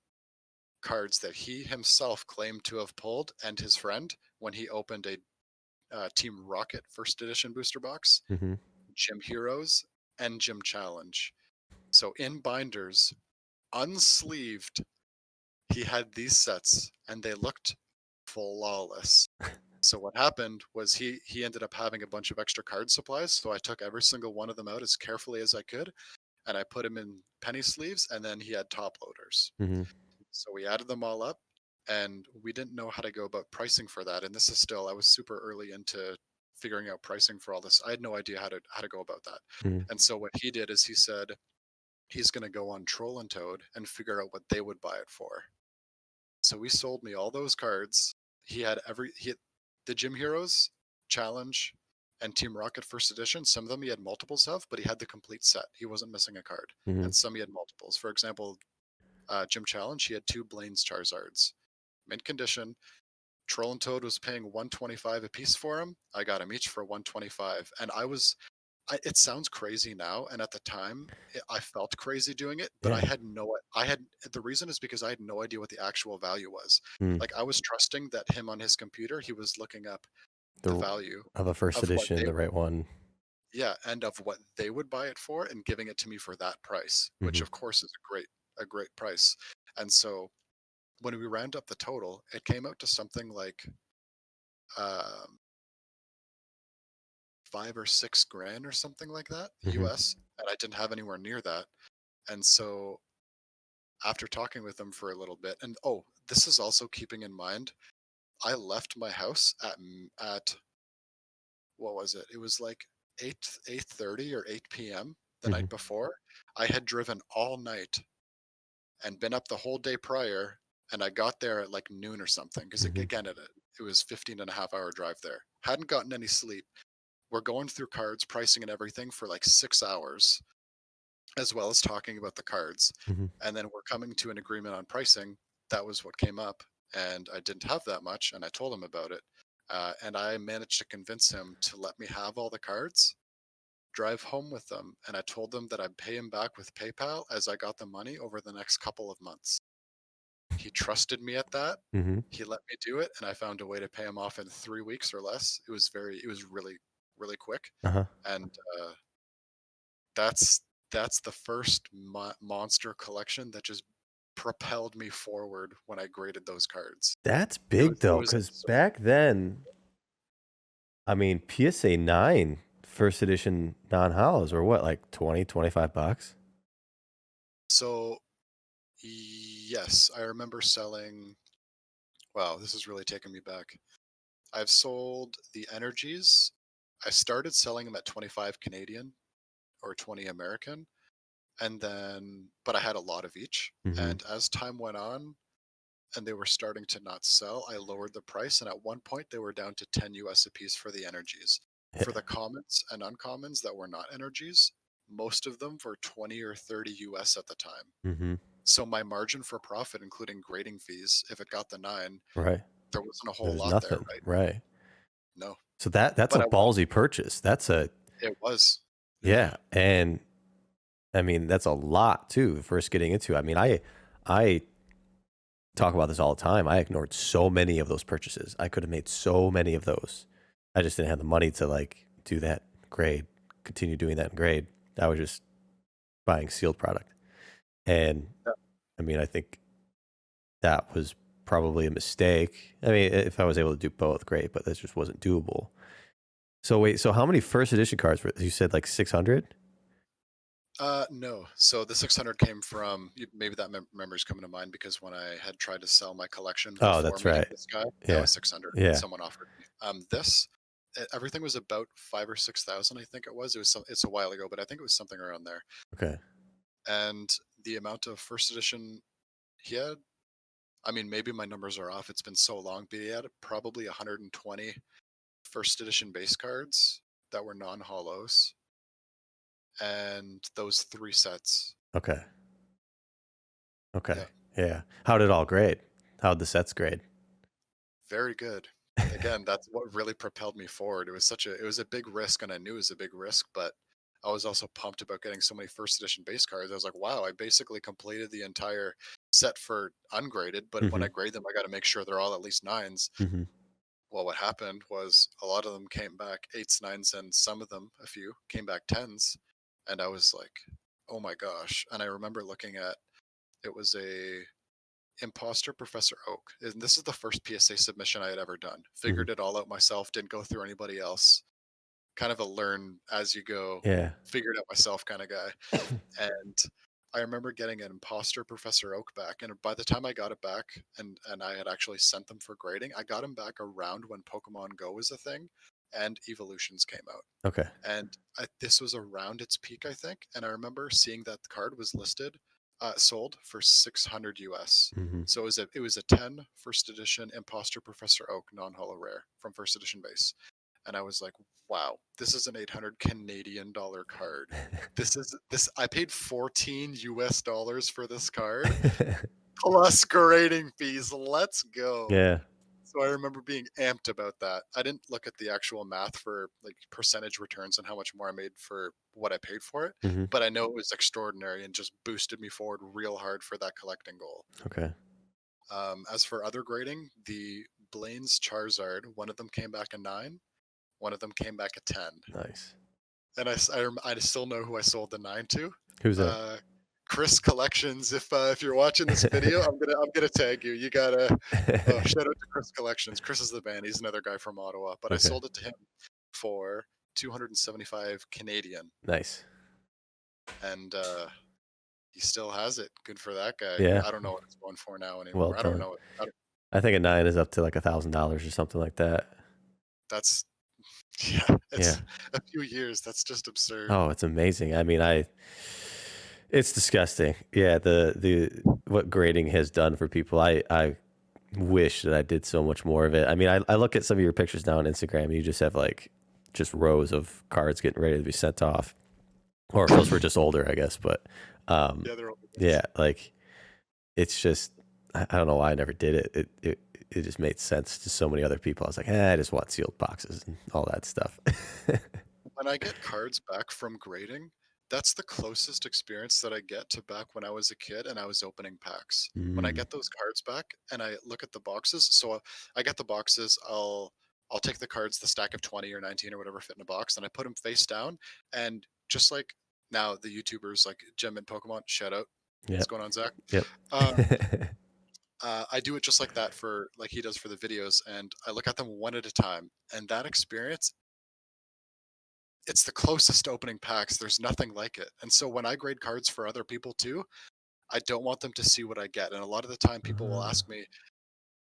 cards that he himself claimed to have pulled and his friend when he opened a Team Rocket first edition booster box, Mm-hmm. Gym Heroes, and Gym Challenge. So in binders, unsleeved, he had these sets and they looked flawless. So what happened was he ended up having a bunch of extra card supplies. So I took every single one of them out as carefully as I could and I put them in penny sleeves, and then he had top loaders. Mm-hmm. So we added them all up and we didn't know how to go about pricing for that. And this is still, I was super early into figuring out pricing for all this. I had no idea how to go about that. Mm-hmm. And so what he did is he said he's going to go on Troll and Toad and figure out what they would buy it for. So he sold me all those cards. He had the Gym Heroes Challenge and Team Rocket first edition. Some of them he had multiples of, but he had the complete set. He wasn't missing a card. Mm-hmm. And some he had multiples. For example, Gym Challenge, he had 2 Blaine's Charizards. Mint condition. Troll and Toad was paying 125 a piece for them. I got them each for 125, and it sounds crazy now, and at the time, I felt crazy doing it, but Yeah. the reason is because I had no idea what the actual value was. Mm. Like I was trusting that him on his computer, he was looking up the The value of a first of what edition, they the right one. yeah, and of what they would buy it for, and giving it to me for that price, which Mm-hmm. of course is a great price. And so when we round up the total, it came out to something like um, 5 or 6 grand or something like that Mm-hmm. US, and I didn't have anywhere near that. And so after talking with them for a little bit, and oh, this is also keeping in mind, I left my house at what was it? It was like 8:30 or 8 p.m. the Mm-hmm. night before. I had driven all night and been up the whole day prior, and I got there at like noon or something because Mm-hmm. again it was 15 and a half hour drive there. Hadn't gotten any sleep. We're going through cards, pricing and everything for like 6 hours, as well as talking about the cards. Mm-hmm. And then we're coming to an agreement on pricing. That was what came up. And I didn't have that much. And I told him about it. And I managed to convince him to let me have all the cards, drive home with them. And I told them that I'd pay him back with PayPal as I got the money over the next couple of months. He trusted me at that. Mm-hmm. He let me do it. And I found a way to pay him off in 3 weeks or less. It was really, really quick. Uh-huh. And that's the first monster collection that just propelled me forward when I graded those cards. That's It big was it though, was because absurd. back then, I mean, PSA 9 first edition non hollows were what, like 20, $25? So yes, I remember selling. Wow, this is really taking me back. I've sold the energies. I started selling them at 25 Canadian or 20 American, and then but I had a lot of each. Mm-hmm. And as time went on and they were starting to not sell, I lowered the price, and at one point they were down to 10 US a piece for the energies. For Yeah. the commons and uncommons that were not energies, most of them were 20 or 30 US at the time. Mm-hmm. So my margin for profit, including grading fees, if it got the 9, Right. there wasn't a whole There's lot there, nothing. right? Right. No. So that's a But I want ballsy purchase. That's a, it was. Yeah. yeah. And I mean, that's a lot too, first getting into. I mean, I talk about this all the time. I ignored so many of those purchases. I could have made so many of those. I just didn't have the money to like do that grade, continue doing that grade. I was just buying sealed product. And Yeah. I mean, I think that was probably a mistake. I mean, if I was able to do both, great, but that just wasn't doable. So wait, so how many first edition cards were you said like 600? No. So the 600 came from maybe that memory's coming to mind because when I had tried to sell my collection Oh, before that's meeting right. this guy, that Yeah. was 600. Yeah. Someone offered me. This everything was about 5 or 6 thousand. I think it was. It was it's a while ago, but I think it was something around there. Okay. And the amount of first edition he had, I mean, maybe my numbers are off. It's been so long, but he had probably 120 first edition base cards that were non-hollows, and those 3 sets. Okay. Okay. Yeah, Yeah. How did it all grade? How'd the sets grade? very good. Again, that's what really propelled me forward. It was a big risk, and I knew it was a big risk, but I was also pumped about getting so many first edition base cards. I was like, wow, I basically completed the entire set for ungraded, but when Mm-hmm. I grade them, I got to make sure they're all at least 9s. Mm-hmm. Well, what happened was a lot of them came back 8s, 9s, and some of them, a few, came back 10s. And I was like, oh my gosh. And I remember looking at it was a Imposter Professor Oak. And this is the first PSA submission I had ever done. Mm-hmm. Figured it all out myself, didn't go through anybody else. Kind of a learn as you go, Yeah. figure it out myself kind of guy. And I remember getting an Imposter Professor Oak back, and by the time I got it back, and I had actually sent them for grading, I got them back around when Pokemon Go was a thing, and Evolutions came out. Okay. And this was around its peak, I think. And I remember seeing that the card was listed, sold for 600 US. Mm-hmm. So it was a 10 first edition Imposter Professor Oak non-holo rare from first edition base. And I was like, wow, this is an 800 Canadian dollar card. This I paid 14 US dollars for this card plus grading fees. Let's go. Yeah. So I remember being amped about that. I didn't look at the actual math for like percentage returns and how much more I made for what I paid for it, Mm-hmm. but I know it was extraordinary and just boosted me forward real hard for that collecting goal. Okay. As for other grading, the Blaine's Charizard, one of them came back a 9, one of them came back a 10. Nice. And I still know who I sold the 9 to. Who's that? Chris Collections. If you're watching this video, I'm gonna tag you. You gotta shout out to Chris Collections. Chris is the band. He's another guy from Ottawa, but I Okay. sold it to him for 275 Canadian, Nice. and he still has it. Good for that guy. Yeah. I don't know what it's going for now anymore. Well I don't done. know. I think a 9 is up to like $1,000 or something like that. That's yeah. It's Yeah. a few years. That's just absurd. Oh, it's amazing. I mean, it's disgusting. Yeah, the what grading has done for people. I wish that I did so much more of it. I mean, I look at some of your pictures now on Instagram, and you just have like just rows of cards getting ready to be sent off. Or if those were just older, I guess. But Yeah, they're all yeah, like it's just I don't know why I never did it. It just made sense to so many other people. I was like, I just want sealed boxes and all that stuff. When I get cards back from grading, that's the closest experience that I get to back when I was a kid and I was opening packs. When I Mm, get those cards back and I look at the boxes, so I get the boxes, I'll take the cards, the stack of 20 or 19 or whatever fit in a box, and I put them face down. And just like now, the YouTubers like Jim and Pokemon, shout out, What's Yep. going on, Zach? Yep. Um, I do it just like that for like he does for the videos, and I look at them one at a time. And that experience, it's the closest to opening packs. There's nothing like it. And so when I grade cards for other people too, I don't want them to see what I get. And a lot of the time, people will Uh, ask me,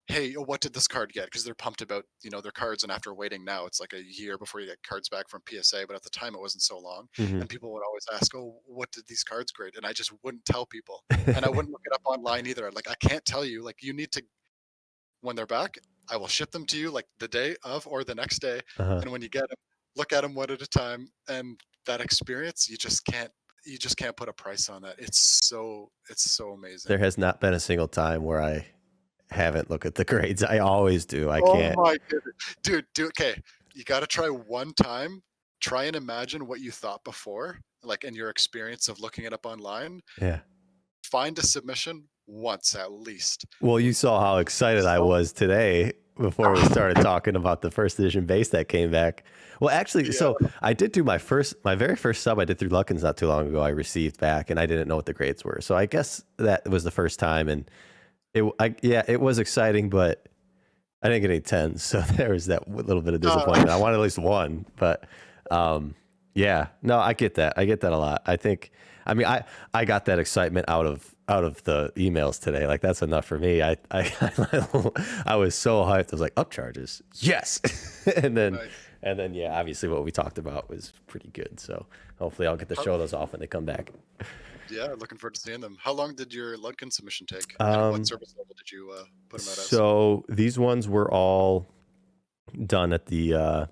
"Hey, what did this card get?" Because they're pumped about their cards. And after waiting now, it's like a year before you get cards back from PSA. But at the time, it wasn't so long. mhm. And people would always ask, "Oh, what did these cards grade?" And I just wouldn't tell people, and I wouldn't look it up online either. Like I can't tell you. Like you need to when they're back. I will ship them to you like the day of or the next day. Uh-huh. And when you get them, look at them one at a time. And that experience, you just can't put a price on that. It's so There amazing. has not been a single time where I haven't looked at the grades. I always do. I Oh can't. my goodness. Dude, okay. You got to try one time. Try and imagine what you thought before, like in your experience of looking it up online. Yeah. Find a submission once at least. Well, you saw how excited I So, was today before we started talking about the first edition base that came back. Well, actually, so yeah. I did do my very first sub I did through Luckins not too long ago. I received back, and I didn't know what the grades were. So I guess that was the first time, and it was exciting, but I didn't get any tens, so there was that little bit of disappointment. I wanted at least one, but yeah, no, I get that. I get that a lot. I mean, I got that excitement out of the emails today. Like that's enough for me. I was so hyped. I was like, upcharges, yes, and then Nice. yeah, obviously what we talked about was pretty good. So hopefully I'll get to show those off when they come back. Yeah, looking forward to seeing them. How long did your Ludkin submission take? And what Um, service level did you put them out as? so these ones were all done at the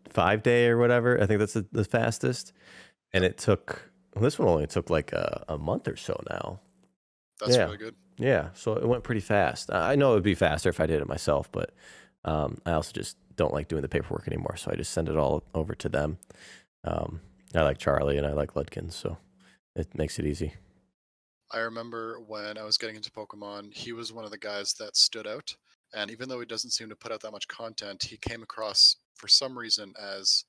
5 day or whatever. I think that's the fastest. And Yep, it took, well, this one only took like a month or so now. that's Yeah. really good. Yeah. So it went pretty fast. I know it would be faster if I did it myself, but I also just don't like doing the paperwork anymore. So I just send it all over to them. I like Charlie and I like Ludkin, so it makes it easy. I remember when I was getting into Pokemon, he was one of the guys that stood out. And even though he doesn't seem to put out that much content, he came across for some reason as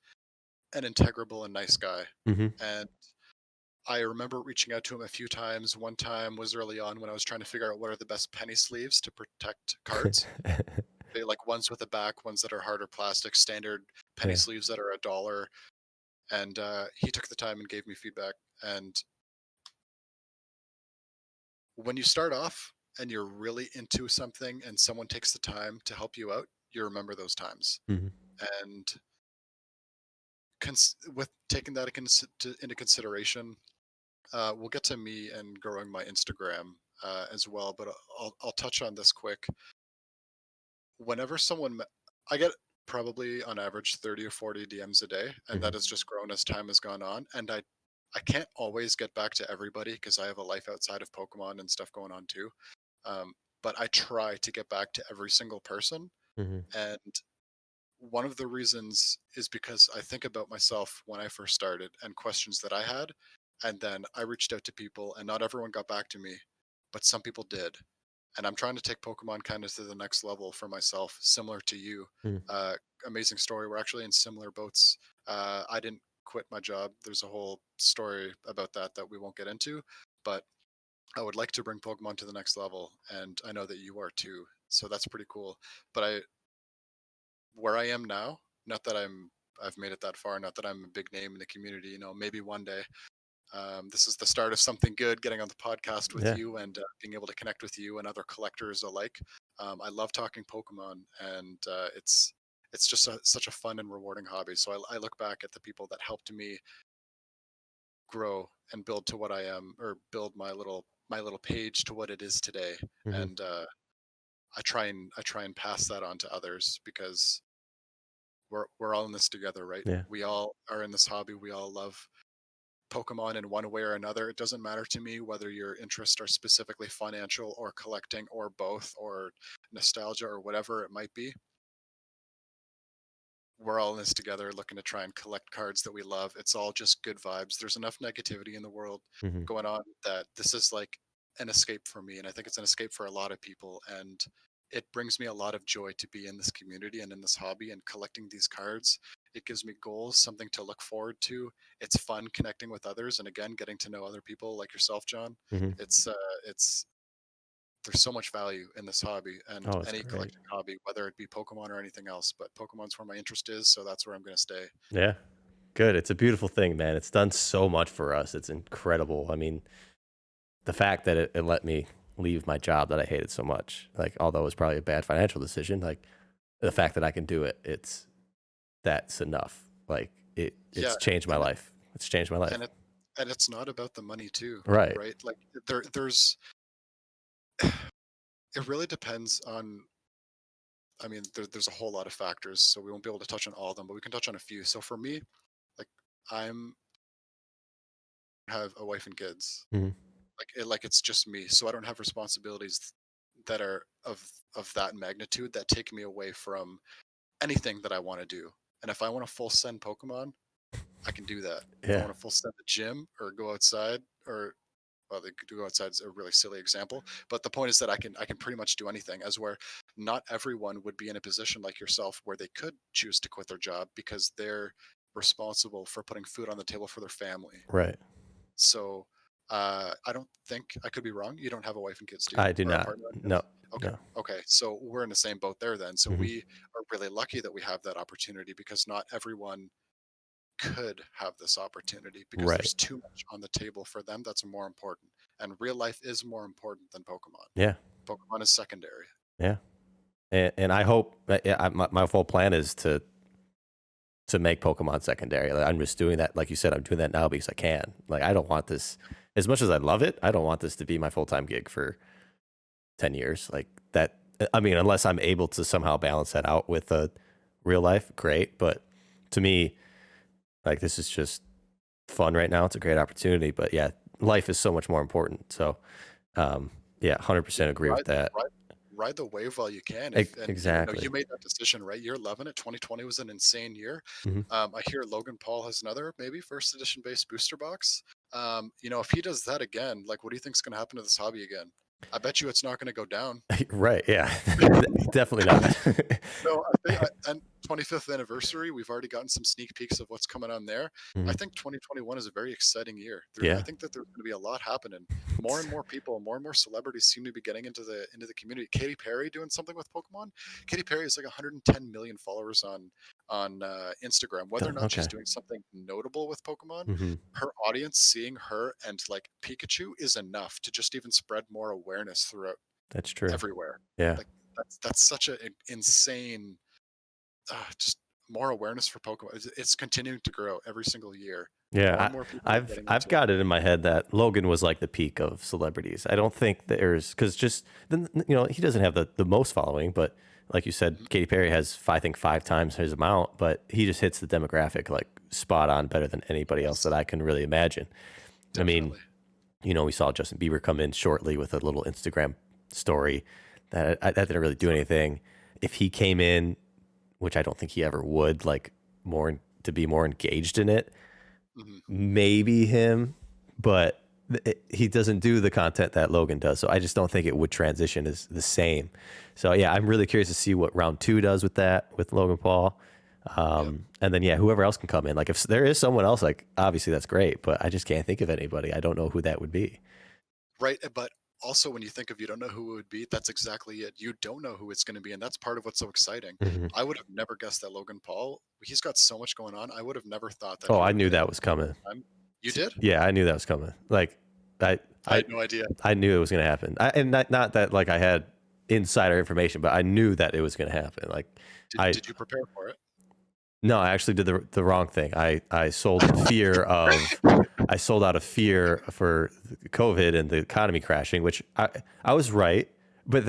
an integrable and nice guy. Mm-hmm. And I remember reaching out to him a few times. One time was early on when I was trying to figure out what are the best penny sleeves to protect cards. They like ones with a back, ones that are harder plastic, standard penny Yeah. sleeves that are $1. And he took the time and gave me feedback. And when you start off and you're really into something and someone takes the time to help you out, you remember those times. Mm-hmm. And with taking that into consideration, we'll get to me and growing my Instagram as well. But I'll touch on this quick. Whenever I get probably on average 30 or 40 DMs a day, and Mm-hmm. that has just grown as time has gone on. And I can't always get back to everybody because I have a life outside of Pokemon and stuff going on too. But I try to get back to every single person. Mm-hmm. And one of the reasons is because I think about myself when I first started and questions that I had. And then I reached out to people, and not everyone got back to me, but some people did. And I'm trying to take Pokemon kind of to the next level for myself, similar to you. Mm-hmm. Uh, Amazing story. We're actually in similar boats. I didn't quit my job. There's a whole story about that we won't get into, but I would like to bring Pokemon to the next level, and I know that you are too. So that's pretty cool. But where I am now, not that I've made it that far, not that I'm a big name in the community. Maybe one day. This is the start of something good. Getting on the podcast with Yeah. you and being able to connect with you and other collectors alike. I love talking Pokemon, and it's just such a fun and rewarding hobby. So I look back at the people that helped me grow and build to what I am, or build my little page to what it is today. Mm-hmm. And I try and pass that on to others because we're all in this together, right? Yeah. We all are in this hobby. We all love Pokemon in one way or another. It doesn't matter to me whether your interests are specifically financial or collecting or both or nostalgia or whatever it might be. We're all in this together looking to try and collect cards that we love. It's all just good vibes. There's enough negativity in the world Mm-hmm. going on that this is like an escape for me. And I think it's an escape for a lot of people. And it brings me a lot of joy to be in this community and in this hobby and collecting these cards It gives me goals, something to look forward to. It's fun connecting with others, and again, getting to know other people like yourself, John. Hmm. It's there's so much value in this hobby and Oh, it's any great. collecting hobby, whether it be Pokemon or anything else. But Pokemon's where my interest is, so that's where I'm going to stay. Yeah. Good. It's a beautiful thing, man. It's done so much for us. It's incredible. I mean, the fact that it let me leave my job that I hated so much, like, although it was probably a bad financial decision, like, the fact that I can do it, that's enough. Like, Yeah, it's changed my and life. It's changed my life. and it and it's not about the money too, Right. right? Like there's it really depends on. I mean, there's a whole lot of factors, so we won't be able to touch on all of them, but we can touch on a few. So for me, like I'm have a wife and kids. Hmm. Like it's just me, so I don't have responsibilities that are of that magnitude that take me away from anything that I want to do. And if I want to full send Pokemon, I can do that. If I Yeah. want to full send the gym or go outside, or well, the go outside is a really silly example, but the point is that I can pretty much do anything. As where not everyone would be in a position like yourself where they could choose to quit their job because they're responsible for putting food on the table for their family. Right. So I don't think, I could be wrong. You don't have a wife and kids, do you? I do Or a not. partner and No. kids? Okay. No. Okay. So we're in the same boat there then. So Hmm. we are really lucky that we have that opportunity because not everyone could have this opportunity because Right. there's too much on the table for them that's more important. And real life is more important than Pokemon. Yeah. Pokemon is secondary. Yeah. And I hope my full plan is to make Pokemon secondary. Like, I'm just doing that, like you said, I'm doing that now because I can. Like, I don't want this, as much as I love it, I don't want this to be my full time gig for 10 years. Like that. I mean, unless I'm able to somehow balance that out with a real life, great. But to me, like, this is just fun right now. It's a great opportunity. But yeah, life is so much more important. So, yeah, 100% agree with Ride, that. ride, ride the wave while you can. If and Exactly. you made that decision, right? You're loving it. 2020 was an insane year. Hmm. I hear Logan Paul has another maybe first edition based booster box. If he does that again, like, what do you think's going to happen to this hobby again? I bet you it's not going to go down. Right. Yeah. Definitely not. So and 25th anniversary, we've already gotten some sneak peeks of what's coming on there. I Mhm. think 2021 is a very exciting year. I Yeah. think that there's going to be a lot happening. More and more people, more and more celebrities seem to be getting into the community. Katy Perry doing something with Pokemon. Katy Perry has like 110 million followers on Instagram. Whether or not she's Okay. doing something notable with Pokemon, Hmm. her audience seeing her and like Pikachu is enough to just even spread more awareness throughout That's true. everywhere. Yeah. Like that's such an insane, just more awareness for Pokemon. It's continuing to grow every single year. More Yeah. and more people are I've getting I've into it. got it in my head that Logan was like the peak of celebrities. I don't think there's because just then he doesn't have the most following, but like you said, Mhm. Katy Perry has I think 5 times his amount, but he just hits the demographic like spot on better than anybody else that Yes, I can really imagine. I mean, definitely. we saw Justin Bieber come in shortly with a little Instagram story that didn't really do anything. If he came in, which I don't think he ever would, like more to be more engaged in it, Hmm. maybe him, but he doesn't do the content that Logan does. So I just don't think it would transition as the same. So yeah, I'm really curious to see what round 2 does with that, with Logan Paul. Yep. And then, yeah, whoever else can come in. Like if there is someone else, like obviously that's great, but I just can't think of anybody. I don't know who that would be. Right. But also, when you think of you don't know who it would be, that's exactly it. You don't know who it's going to be, and that's part of what's so exciting. Hmm. I would have never guessed that Logan Paul. He's got so much going on. I would have never thought that Oh, he I would knew get that into was coming. time. You did? Yeah, I knew that was coming. Like I, I I, had no idea. I knew it was going to happen. And not that like I had insider information, but I knew that it was going to happen. Like Did I, Did you prepare for it? no, I actually did the wrong thing. I sold in fear of, I sold out of fear for COVID and the economy crashing, which I was right, but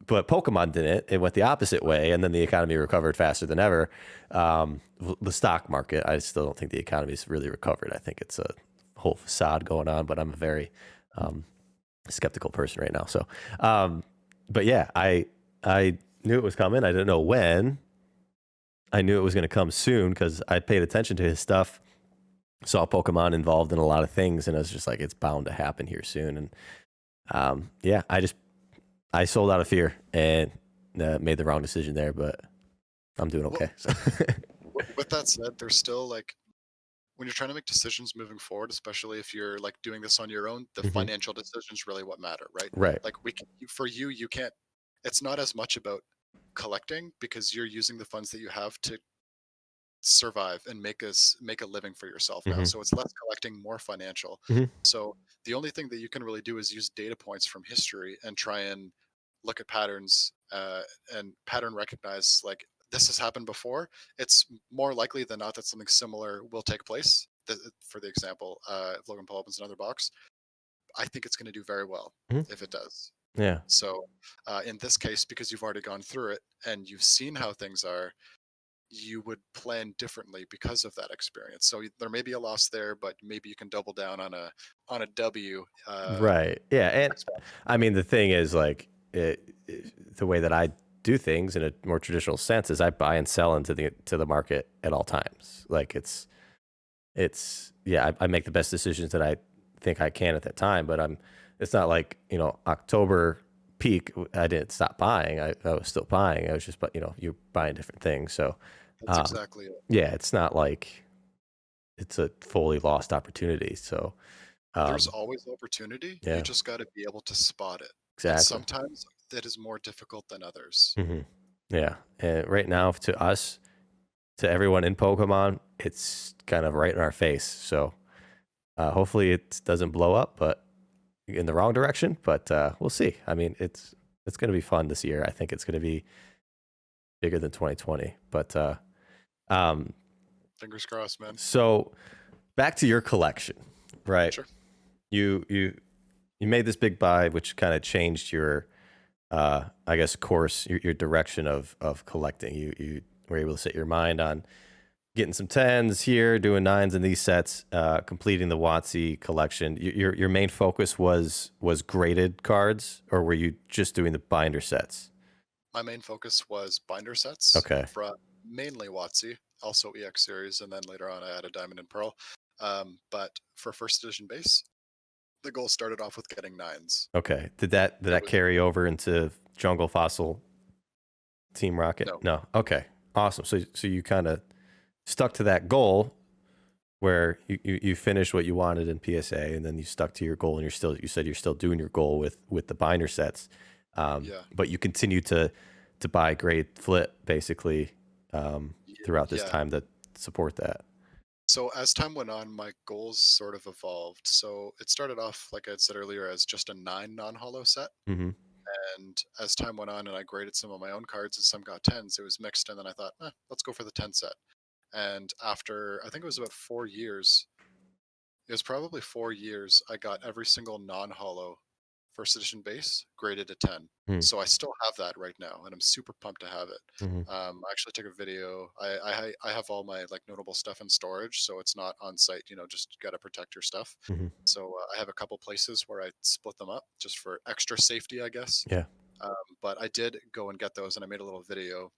but Pokemon didn't. It went the opposite way, and then the economy recovered faster than ever. The stock market, I still don't think the economy's really recovered. I think it's a whole facade going on, but I'm a very skeptical person right now. So, but yeah, I knew it was coming. I didn't know when. I knew it was going to come soon because I paid attention to his stuff, saw Pokemon involved in a lot of things, and I was just like, it's bound to happen here soon. And yeah, I sold out of fear and made the wrong decision there, but I'm doing What okay. So With that said, there's still like when you're trying to make decisions moving forward, especially if you're like doing this on your own, the Mhm. financial decisions really what matter, right? Right. Like for you, you can't. It's not as much about collecting because you're using the funds that you have to survive and make a living for yourself now. Mhm. So it's less collecting, more financial. Mhm. So the only thing that you can really do is use data points from history and try and look at patterns and pattern recognize like this has happened before. It's more likely than not that something similar will take place. For the example, if Logan Paul opens another box, I think it's going to do very well Mhm. if it does. Yeah. So in this case, because you've already gone through it and you've seen how things are, you would plan differently because of that experience. So there may be a loss there, but maybe you can double down on a W. Right. Yeah. And Next batch. I mean, the thing is, like, the way that I do things in a more traditional sense is I buy and sell into the market at all times. Like yeah, I make the best decisions that I think I can at that time. But it's not like October peak. I didn't stop buying. I was still buying. I was just, but you're buying different things. So, That's um, exactly it. yeah, it's not like it's a fully lost opportunity. So, There's um, always opportunity. You yeah, just got to be able to spot it. And exactly. sometimes that is more difficult than others. Hmm. Yeah, and right now to us, to everyone in Pokemon, it's kind of right in our face. So hopefully it doesn't blow up, but in the wrong direction. But we'll see. I mean, it's going to be fun this year. I think it's going to be bigger than 2020. But um, Fingers crossed, man. so back to your collection, right? Sure. You made this big buy, which kind of changed your I guess course, your direction of collecting. You were able to set your mind on getting some tens here, doing nines in these sets, completing the WotC collection. Your main focus was graded cards, or were you just doing the binder sets? My main focus was binder sets Okay. from mainly WotC, also EX series, and then later on I added Diamond and Pearl. But for first edition base, the goal started off with getting nines. Okay. Did that Was carry over into Jungle Fossil Team Rocket? no, No. Okay. Awesome. So you kind of stuck to that goal where you finished what you wanted in PSA, and then you stuck to your goal, and you said you're still doing your goal with the binder sets, yeah, but you continue to buy grade flip basically throughout this yeah. time to support that. So as time went on, my goals sort of evolved. So it started off, like I had said earlier, as just a 9 non-hollow set. Mm-hmm. And as time went on and I graded some of my own cards and some got 10s, it was mixed. And then I thought, let's go for the 10 set. And after, I think it was about 4 years, it was probably 4 years, I got every single non-hollow first edition base graded a 10. So I still have that right now, and I'm super pumped to have it. Mm-hmm. I actually took a video. I have all my like notable stuff in storage, so it's not on site. Just gotta protect your stuff. Mm-hmm. So I have a couple places where I split them up just for extra safety, I guess. Yeah. But I did go and get those, and I made a little video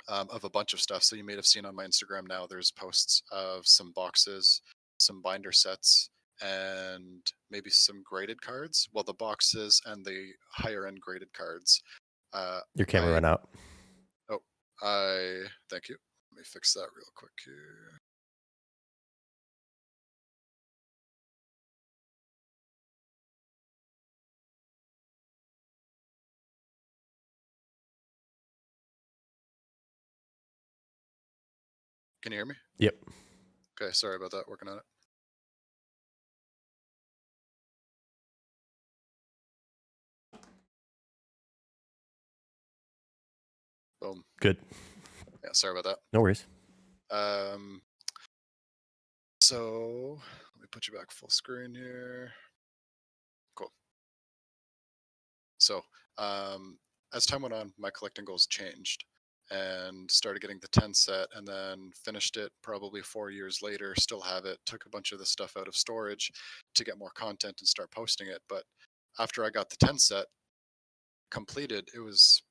of a bunch of stuff. So you may have seen on my Instagram now, there's posts of some boxes, some binder sets, and maybe some graded cards. Well, the boxes and the higher end graded cards. Your camera I ran out. oh I thank you. Let me fix that real quick here. Can you hear me? Yep. Okay, sorry about that. Working on it. Boom. Good. Yeah, sorry about No worries. that. So let me put you back full screen here. Cool. So, as time went on, my collecting goals changed and started getting the 10 set and then finished it probably 4 years later, still have it, took a bunch of the stuff out of storage to get more content and start posting it. But after I got the 10 set completed, it was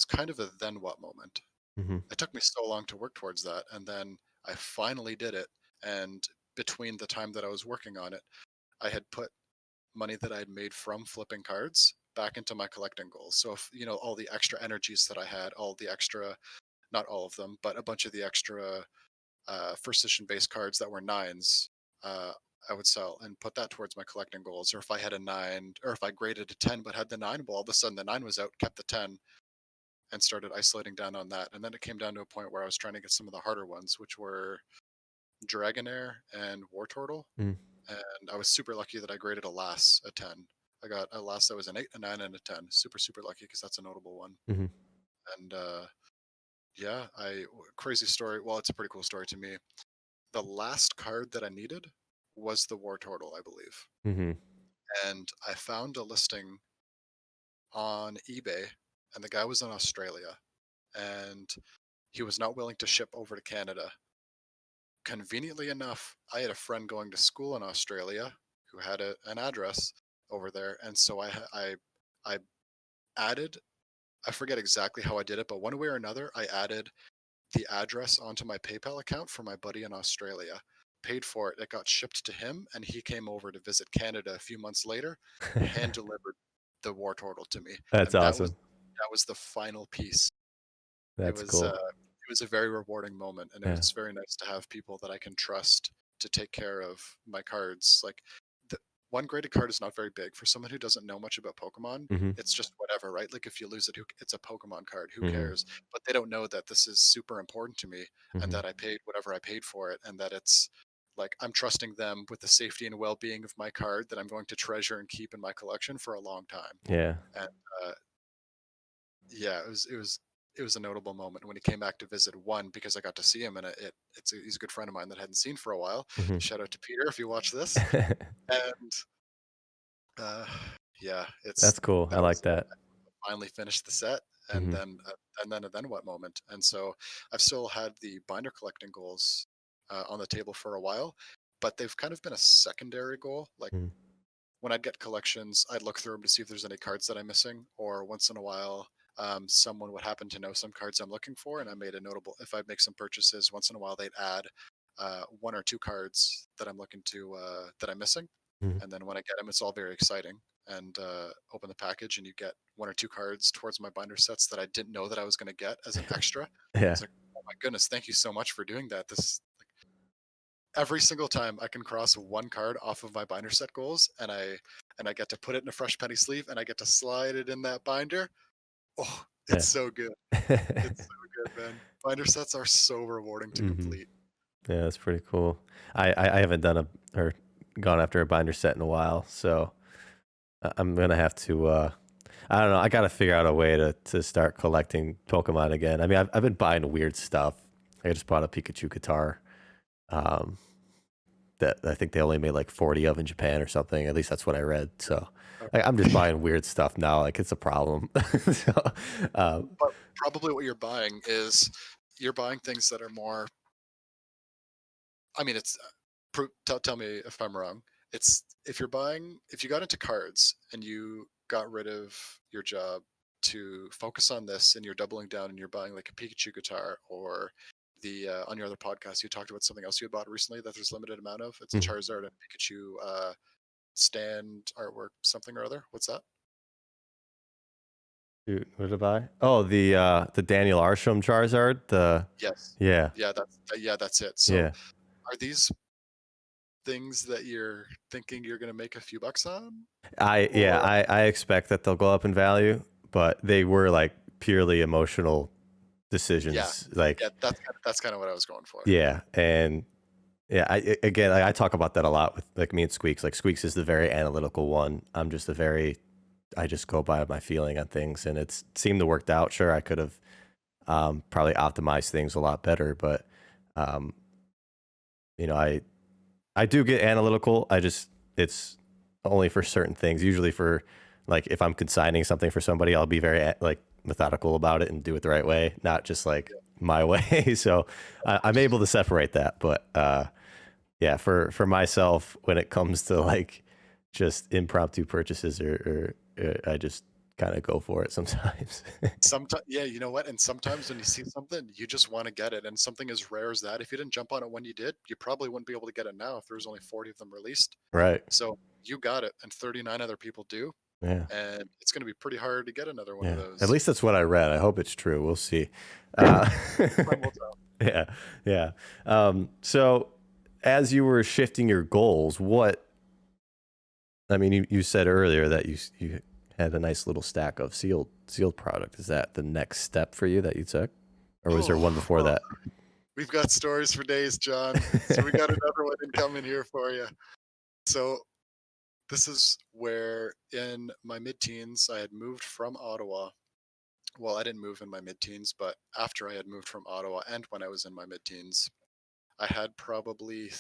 kind of a then what moment. Mm-hmm. It took me so long to work towards that. And then I finally did it. And between the time that I was working on it, I had put money that I had made from flipping cards back into my collecting goals. So if all the extra energies that I had, all the extra not all of them, but a bunch of the extra first edition base cards that were nines. I would sell and put that towards my collecting goals. Or if I had a nine, or if I graded a 10 but had the nine, well, all of a sudden the nine was out, kept the 10, and started isolating down on that. And then it came down to a point where I was trying to get some of the harder ones, which were Dragonair and War Turtle. Mm. And I was super lucky that I graded a Lass a 10. I got a Lass that was an 8, a 9, and a 10. Super, super lucky because that's a notable one. Mm-hmm. And yeah, crazy story. Well, it's a pretty cool story to me. The last card that I needed was the War Turtle, I believe. Mm-hmm. And I found a listing on eBay, and the guy was in Australia, and he was not willing to ship over to Canada. Conveniently enough, I had a friend going to school in Australia who had an address over there, and so I added. I forget exactly how I did it, but one way or another, I added the address onto my PayPal account for my buddy in Australia. Paid for it. It got shipped to him, and he came over to visit Canada a few months later, hand delivered the War Turtle to me, That's and awesome. that was the final piece. That's cool. It was a very rewarding moment, and it Yeah. was very nice to have people that I can trust to take care of my cards. Like, the one graded card is not very big for someone who doesn't know much about Pokemon. Mm-hmm. It's just whatever, right? Like, if you lose it, it's a Pokemon card. Who Mm-hmm. cares? But they don't know that this is super important to me, and Mm-hmm. that I paid whatever I paid for it, and that it's like I'm trusting them with the safety and well-being of my card that I'm going to treasure and keep in my collection for a long time. Yeah. And yeah, it was a notable moment when he came back to visit. One, because I got to see him, and he's a good friend of mine that I hadn't seen for a while. Mm-hmm. Shout out to Peter if you watch this. And uh, yeah, That's cool. I that like was that. finally finished the set, and Mm-hmm. then what moment? And so I've still had the binder collecting goals on the table for a while, but they've kind of been a secondary goal. Like, Mm-hmm. when I'd get collections, I'd look through them to see if there's any cards that I'm missing, or once in a while, someone would happen to know some cards I'm looking for, and I made a notable. If I make some purchases, once in a while they'd add one or two cards that I'm looking to that I'm missing, Mm-hmm. and then when I get them, it's all very exciting. And open the package, and you get one or two cards towards my binder sets that I didn't know that I was going to get as an extra. Yeah. It's like, oh my goodness, thank you so much for doing that. This every single time I can cross one card off of my binder set goals, and I get to put it in a fresh penny sleeve, and I get to slide it in that binder. Oh, Yeah. it's so good. It's so good, man. Binder sets are so rewarding to Mm-hmm. complete. Yeah, that's pretty cool. I haven't done or gone after a binder set in a while, so I'm gonna have to. I don't know. I gotta figure out a way to start collecting Pokemon again. I mean, I've been buying weird stuff. I just bought a Pikachu guitar. Um, that I think they only made like 40 of in Japan or something. At least that's what I read. So I'm just buying weird stuff now. Like, it's a problem. So, But probably what you're buying is you're buying things that are more. I mean, it's tell me if I'm wrong. It's if you got into cards and you got rid of your job to focus on this, and you're doubling down and you're buying like a Pikachu guitar, or the on your other podcast you talked about something else you had bought recently that there's limited amount of. It's a mhm. Charizard and Pikachu stand artwork something or other. What's that? Shoot, what did I buy? Oh, the Daniel Arsham Charizard. Yes. Yeah, Yeah, that's it. So yeah. are these things that you're thinking you're going to make a few bucks on? Yeah, Or I expect that they'll go up in value, but they were like purely emotional yeah, decisions. Like, that's kind of what I was going for. yeah, and yeah, again, I talk about that a lot with like me and Squeaks. Like, Squeaks is the very analytical one. I'm just I just go by my feeling on things, and it seemed to worked out. Sure, I could have probably optimized things a lot better, but um, I do get analytical. It's only for certain things. Usually for like if I'm consigning something for somebody, I'll be very like methodical about it and do it the right way, not just like my way. So I'm able to separate that. But yeah, for myself, when it comes to like just impromptu purchases or I just kind of go for it sometimes. Sometimes, yeah, you know what? And sometimes when you see something, you just want to get it. And something as rare as that, if you didn't jump on it when you did, you probably wouldn't be able to get it now if there was only 40 of them released. Right. So you got it, and 39 other people do. Yeah. And it's going to be pretty hard to get another one of Yeah. those. At least that's what I read. I hope it's true. We'll see. Time will tell. Yeah, yeah. So as you were shifting your goals, I mean, you said earlier that you had a nice little stack of sealed product. Is that the next step for you that you took, or was there one before that? We've got stories for days, John. So we got another one incoming here for you. So this is where in my mid-teens I had moved from Ottawa. Well, I didn't move in my mid-teens, but after I had moved from Ottawa and when I was in my mid-teens, I had probably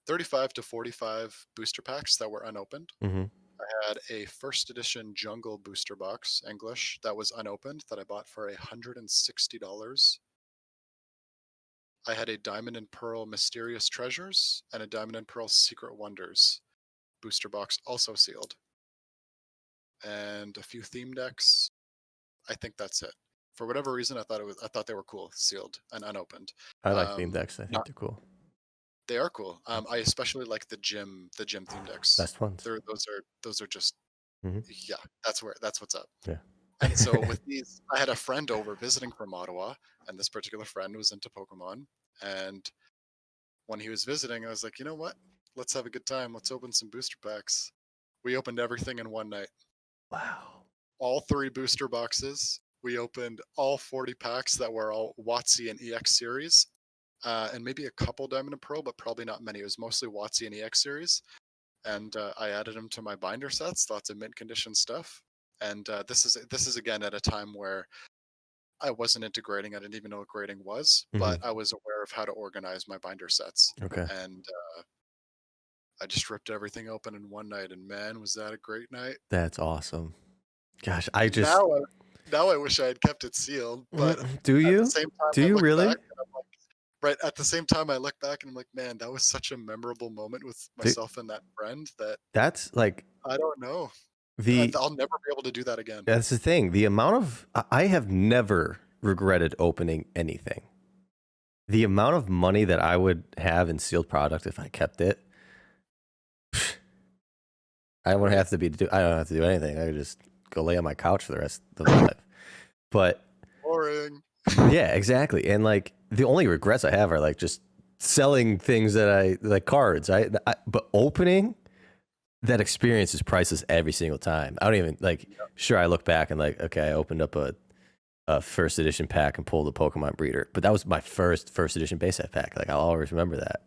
35 to 45 booster packs that were unopened. Mm-hmm. I had a first edition Jungle booster box, English, that was unopened that I bought for $160. I had a Diamond and Pearl Mysterious Treasures and a Diamond and Pearl Secret Wonders booster box, also sealed. And a few theme decks. I think that's it. For whatever reason, I thought they were cool, sealed and unopened. I like theme decks. I think they're cool. They are cool. I especially like the gym theme decks. Best ones. Those are just Mm-hmm. yeah. That's what's up. Yeah. And so with these, I had a friend over visiting from Ottawa, and this particular friend was into Pokemon. And when he was visiting, I was like, you know what? Let's have a good time. Let's open some booster packs. We opened everything in one night. Wow. All 3 booster boxes. We opened all 40 packs that were all WotC and EX series, and maybe a couple Diamond and Pearl, but probably not many. It was mostly WotC and EX series. And I added them to my binder sets, lots of mint condition stuff. And this is again at a time where I wasn't integrating. I didn't even know what grading was, but I was aware of how to organize my binder sets. Okay. And I just ripped everything open in one night, and man, was that a great night! That's awesome. Gosh, now I wish I had kept it sealed. But do you? At the same time, do you really? Right at the same time, I look back and I'm like, man, that was such a memorable moment with myself and that friend. That's like, I don't know. I'll never be able to do that again. That's the thing. The amount of I have never regretted opening anything. The amount of money that I would have in sealed product if I kept it, I don't have to do anything. I could just go lay on my couch for the rest of my life. But boring. Yeah, exactly. And like the only regrets I have are like just selling things that I like, cards. But opening, that experience is priceless every single time. I don't even like. Sure, I look back and like, okay, I opened up a first edition pack and pulled a Pokemon breeder, but that was my first edition base set pack. Like I'll always remember that,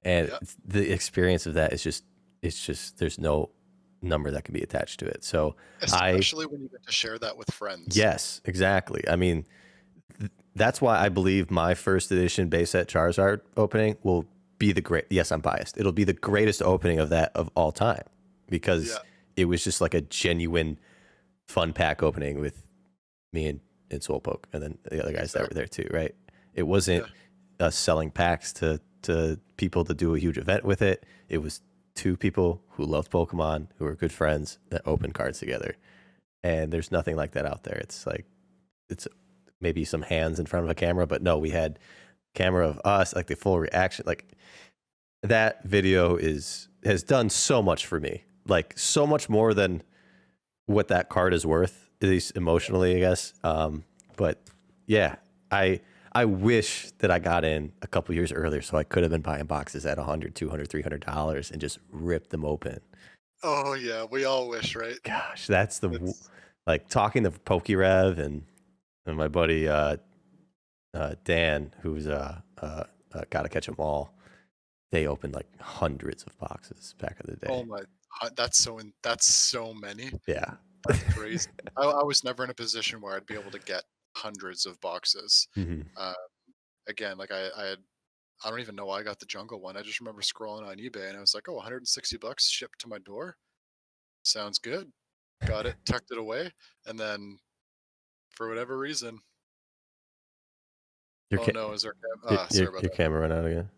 and the experience of that is just, it's just, there's no number that can be attached to it. So especially when you get to share that with friends. Yes, exactly. I mean, that's why I believe my first edition base set Charizard opening will be yes, I'm biased. It'll be the greatest opening of that of all time, because it was just like a genuine fun pack opening with me and Soulpoke, and then the other guys that were there too, right? It wasn't us selling packs to people to do a huge event with it. It was 2 people who loved Pokemon, who were good friends, that opened cards together. And there's nothing like that out there. It's like, it's maybe some hands in front of a camera, but no, we had camera of us, like the full reaction. Like that video has done so much for me, like so much more than what that card is worth, at least emotionally, I guess. But yeah, I wish that I got in a couple years earlier, so I could have been buying boxes at $100, $200, $300 and just ripped them open. Oh yeah, we all wish, right? Gosh, that's like talking to PokeRadar and my buddy Dan, who's gotta catch 'em all. They opened like hundreds of boxes back in the day. Oh my, that's so many. Yeah, that's crazy. I was never in a position where I'd be able to get hundreds of boxes. Again, like I don't even know why I got the jungle one. I just remember scrolling on eBay and I was like, oh, $160 shipped to my door. Sounds good. Got it, tucked it away, and then for whatever reason. Oh no, is our sorry about your camera ran out again?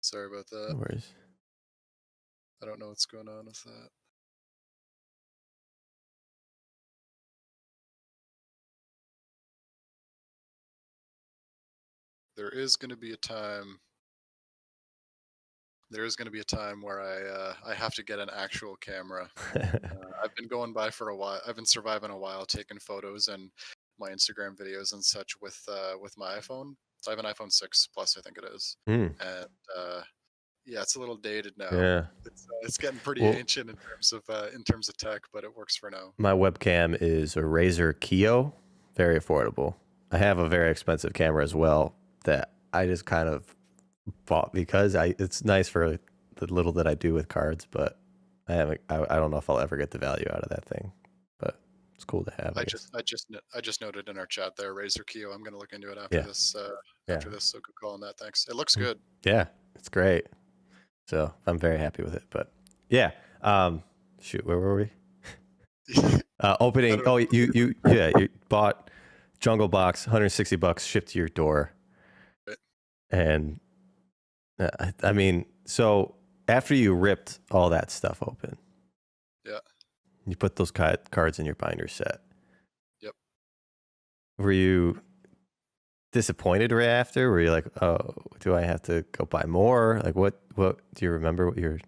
Sorry about that. No worries. I don't know what's going on with that. There is going to be a time where I have to get an actual camera. I've been going by for a while. I've been surviving a while, taking photos, and my Instagram videos and such with my iPhone. So I have an iPhone 6 Plus, I think it is, Mm, and yeah, it's a little dated now. yeah. It's getting pretty Well, ancient in terms of tech, but it works for now. my webcam is a Razer Kio, very affordable. I have a very expensive camera as well that I just kind of bought because it's nice for the little that I do with cards, but I don't know if I'll ever get the value out of that thing, but it's cool to have, I guess. I just noted in our chat there, Razer Kio. I'm gonna look into it Yeah, yeah, after this. So good call on that. Thanks. It looks Mm. good. Yeah, it's great. So I'm very happy with it. But yeah, shoot, where were we? I Opening. don't Oh, know. you bought Jungle Box, $160 shipped to your door, and I mean, so after you ripped all that stuff open, Yeah. you put those cards in your binder set. Yep. Were you disappointed right after? Were you like, oh, do I have to go buy more? Like, what do you remember? What you're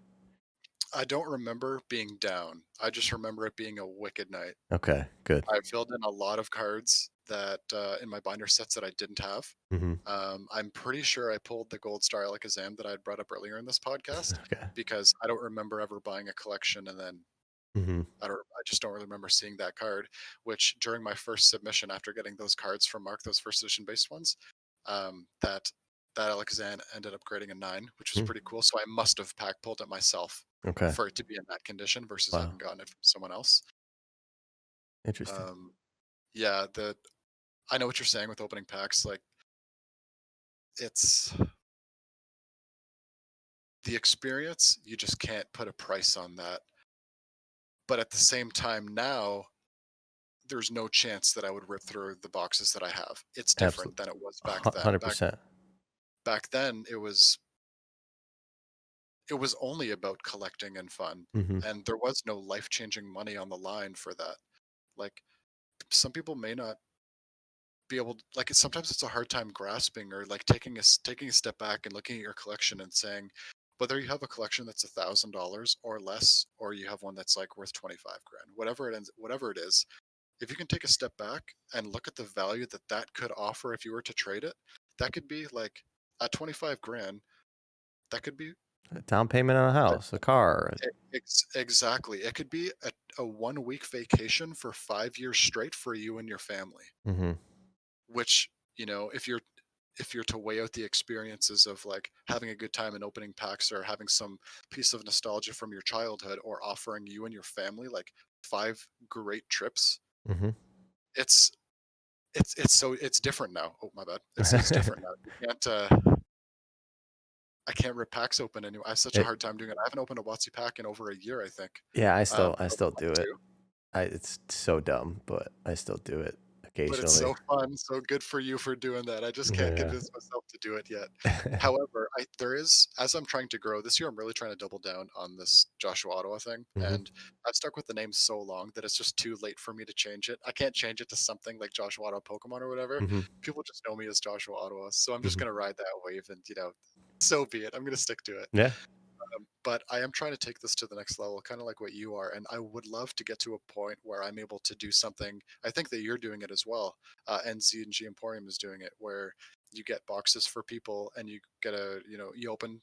I don't remember being down. I just remember it being a wicked night. okay? Good. I filled in a lot of cards that in my binder sets that I didn't have. Mm-hmm. I'm pretty sure I pulled the Gold Star Alakazam that I had brought up earlier in this podcast Okay. because I don't remember ever buying a collection and then Mm-hmm. I just don't really remember seeing that card. Which during my first submission, after getting those cards from Mark, those first edition based ones, that Alakazam ended up grading a 9, which was Mm. pretty cool. So I must have pack pulled it myself Okay. for it to be in that condition versus Wow. having gotten it from someone else. Interesting. Yeah, I know what you're saying with opening packs. Like it's the experience. You just can't put a price on that. But at the same time, now there's no chance that I would rip through the boxes that I have. It's different Absolutely. than it was back then. 100%. Back then, it was only about collecting and fun, Mm-hmm. and there was no life changing money on the line for that. Like some people may not be able to, like sometimes it's a hard time grasping or like taking a step back and looking at your collection and saying whether you have a collection that's $1,000 or less or you have one that's like worth 25 grand, whatever it is, if you can take a step back and look at the value that that could offer if you were to trade it, that could be like at 25 grand, that could be A down payment on a house, a car. exactly, it could be a 1 week vacation for 5 years straight for you and your family, Mm-hmm. which, if you're to weigh out the experiences of like having a good time in opening packs or having some piece of nostalgia from your childhood or offering you and your family like 5 great trips, Mm-hmm. it's it's different now. Oh my bad. It's different now. You can't I can't rip packs open anymore. I have such a hard time doing it. I haven't opened a WotC pack in over a year, I think. Yeah, I still Over do it. 2. It's so dumb, but I still do it But it's occasionally. so fun, so good for you for doing that. I just can't Yeah. convince myself to do it yet. However, there is, as I'm trying to grow this year, I'm really trying to double down on this JoshuaOttawa thing, Mm-hmm. and I've stuck with the name so long that it's just too late for me to change it. I can't change it to something like JoshuaOttawa Pokemon or whatever. Mm-hmm. People just know me as JoshuaOttawa, so I'm just Mm-hmm. gonna ride that wave, and so be it. I'm gonna stick to it. Yeah. But I am trying to take this to the next level, kind of like what you are. And I would love to get to a point where I'm able to do something. I think that you're doing it as well. And Z&G Emporium is doing it, where you get boxes for people and you get you open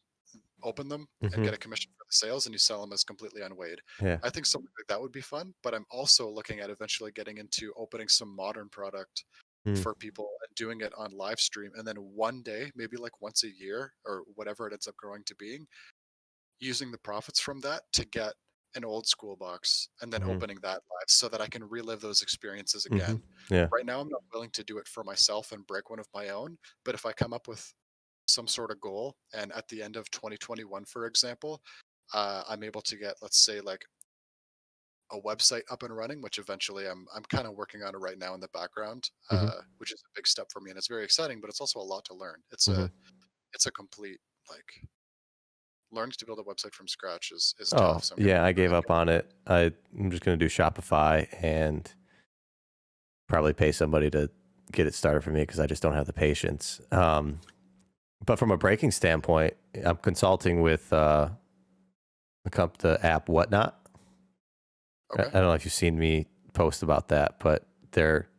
them and Mm-hmm. get a commission for the sales and you sell them as completely unweighed. Yeah. I think something like that would be fun. But I'm also looking at eventually getting into opening some modern product Mm. for people and doing it on live stream. And then one day, maybe like once a year or whatever it ends up growing to being, using the profits from that to get an old school box and then Mm-hmm. opening that live so that I can relive those experiences Mm-hmm. again. Yeah. Right now, I'm not willing to do it for myself and break one of my own. But if I come up with some sort of goal and at the end of 2021, for example, I'm able to get, let's say, like a website up and running, which eventually I'm kind of working on it right now in the background, Mm-hmm. which is a big step for me and it's very exciting, but it's also a lot to learn. Mm-hmm. It's a complete like learning to build a website from scratch is Oh, tough. So I'm gonna yeah, I gave really up on it. I'm just going to do Shopify and probably pay somebody to get it started for me because I just don't have the patience. But from a breaking standpoint, I'm consulting with the app Whatnot. okay. I don't know if you've seen me post about that, but they're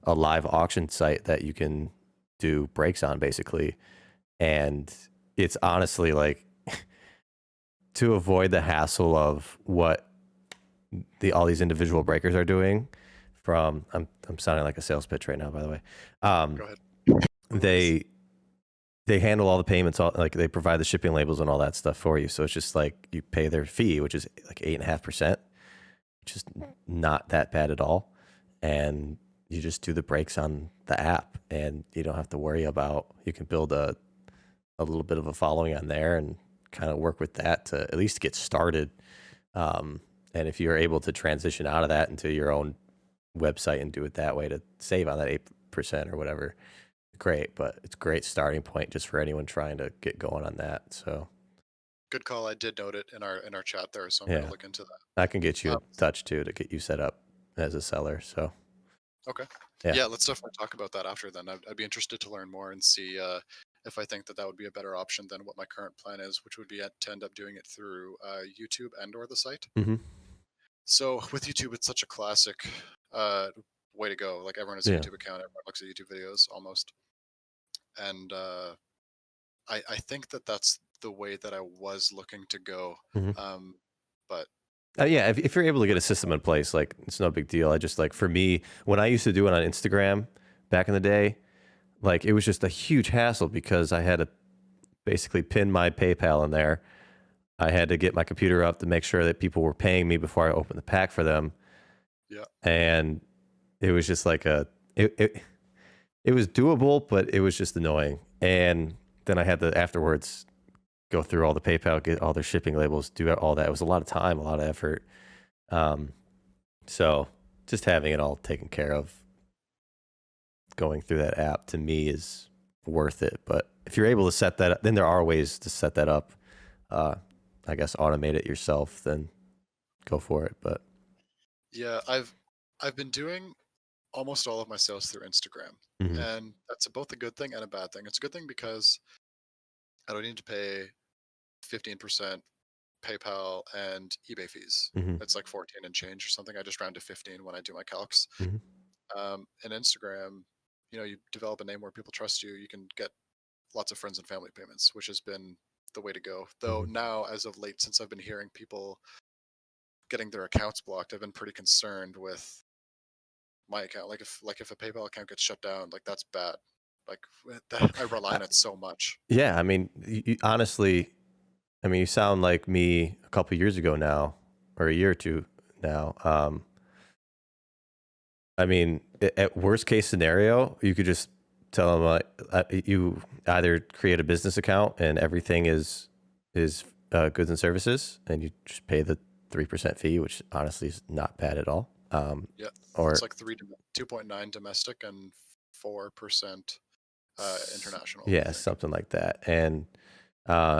a live auction site that you can do breaks on, basically. And it's honestly like to avoid the hassle of what all these individual breakers are doing. From I'm sounding like a sales pitch right now, by the way. Go ahead. They handle all the payments, like they provide the shipping labels and all that stuff for you. So it's just like you pay their fee, which is like 8.5%, which is not that bad at all. And you just do the breaks on the app, and you don't have to worry about. You can build a little bit of a following on there and kind of work with that to at least get started. And if you're able to transition out of that into your own website and do it that way to save on that 8% or whatever, great. But it's a great starting point just for anyone trying to get going on that. So Good call. I did note it in our chat there, so I'm yeah, going to look into that. I can get you in touch too to get you set up as a seller. So Okay. Yeah. Yeah, let's definitely talk about that after then. I'd be interested to learn more and see if I think that would be a better option than what my current plan is, which would be to end up doing it through YouTube and or the site. Mm-hmm. So with YouTube, it's such a classic way to go. Like everyone has a YouTube account, everyone looks at YouTube videos almost. And I think that's the way that I was looking to go. Mm-hmm. But yeah, if you're able to get a system in place, like it's no big deal. I just like, for me, when I used to do it on Instagram back in the day, like it was just a huge hassle because I had to basically pin my PayPal in there. I had to get my computer up to make sure that people were paying me before I opened the pack for them. Yeah. And it was just like it was doable, but it was just annoying. And then I had to afterwards go through all the PayPal, get all their shipping labels, do all that. It was a lot of time, a lot of effort. So just having it all taken care of, going through that app, to me is worth it. But if you're able to set that up, then there are ways to set that up. I guess automate it yourself, then go for it. But yeah, I've been doing almost all of my sales through Instagram, and that's both a good thing and a bad thing. It's a good thing because I don't need to pay 15% PayPal and eBay fees. It's like 14 and change or something. I just round to 15 when I do my calcs. And Instagram, you develop a name where people trust you. You can get lots of friends and family payments, which has been the way to go. Though now, as of late, since I've been hearing people getting their accounts blocked, I've been pretty concerned with my account. Like if a PayPal account gets shut down, like that's bad. Like I rely on it so much. Yeah, I mean, honestly, I mean, you sound like me a couple years ago now, or a year or two now. I mean, at worst case scenario, you could just tell them you either create a business account and everything is goods and services, and you just pay the 3% fee, which honestly is not bad at all. Yeah, or it's like 2.9 domestic and 4% international. Yeah, something like that. And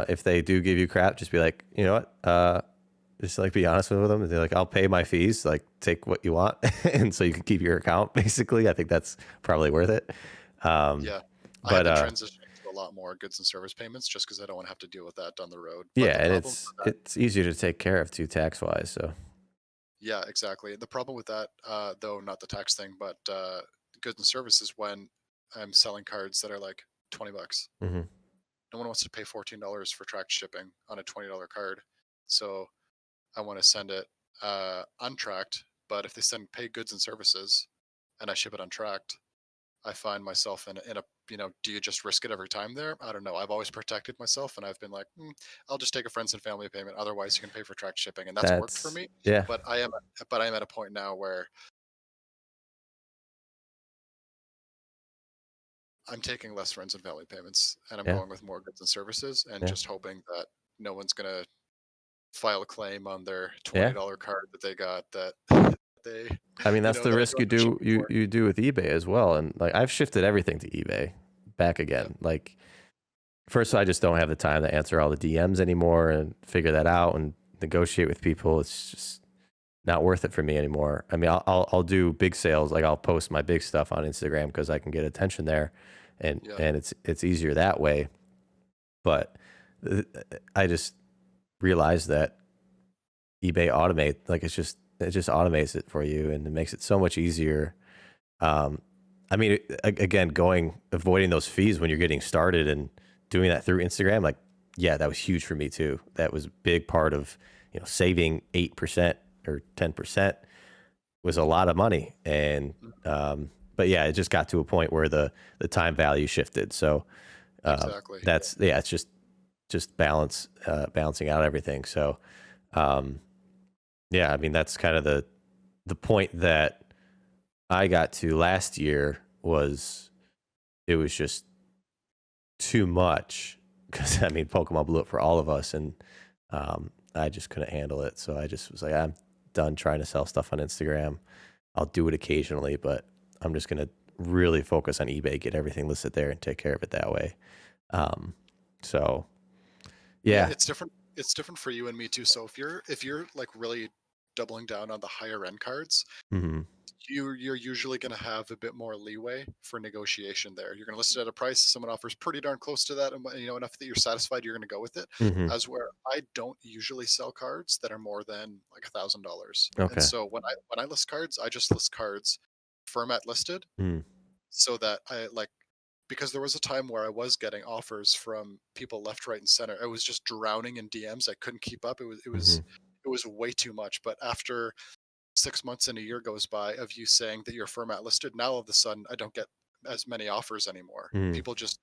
if they do give you crap, just be like, you know what? Just like be honest with them. They're like, I'll pay my fees. Like, take what you want, and so you can keep your account. Basically, I think that's probably worth it. Yeah, but I've been transitioning to a lot more goods and service payments just because I don't want to have to deal with that down the road. But yeah, and it's easier to take care of too, tax wise. So yeah, exactly. The problem with that, though, not the tax thing, but goods and services, when I'm selling cards that are like $20. No one wants to pay $14 for tracked shipping on a $20 card. So I want to send it untracked, but if they pay goods and services and I ship it untracked, I find myself in a do you just risk it every time there? I don't know. I've always protected myself, and I've been like, I'll just take a friends and family payment. Otherwise, you can pay for tracked shipping, and that's worked for me. Yeah. But I am at a point now where I'm taking less friends and family payments, and I'm going with more goods and services, and just hoping that no one's gonna file a claim on their $20 card that they got that they. I mean, that's the risk you do with eBay as well. And like, I've shifted everything to eBay back again. Yeah. Like, first, I just don't have the time to answer all the DMs anymore and figure that out and negotiate with people. It's just not worth it for me anymore. I mean, I'll do big sales. Like, I'll post my big stuff on Instagram because I can get attention there, and it's easier that way. But I just realized that eBay it just automates it for you, and it makes it so much easier. I mean, again, avoiding those fees when you're getting started and doing that through Instagram, like, yeah, that was huge for me too. That was a big part of, saving 8% or 10% was a lot of money. And, but yeah, it just got to a point where the time value shifted. So, Exactly. it's just balancing out everything. So, yeah, I mean, that's kind of the point that I got to last year was it was just too much because I mean Pokemon blew up for all of us, and I just couldn't handle it. So I just was like, I'm done trying to sell stuff on Instagram. I'll do it occasionally, but I'm just gonna really focus on eBay, get everything listed there, and take care of it that way. So Yeah, yeah. it's different for you and me too. So if you're like really doubling down on the higher end cards, Mm-hmm. you're usually going to have a bit more leeway for negotiation there. You're going to list it at a price someone offers pretty darn close to that, and enough that you're satisfied, you're going to go with it. Mm-hmm. As where I don't usually sell cards that are more than like $1,000, and Okay. so when I list cards, I just list cards format listed, Mm-hmm. so that I like, because there was a time where I was getting offers from people left, right, and center. I was just drowning in DMs. I couldn't keep up. Mm-hmm. It was way too much. But after 6 months and a year goes by of you saying that you're format listed, now all of a sudden I don't get as many offers anymore. Mm-hmm. People just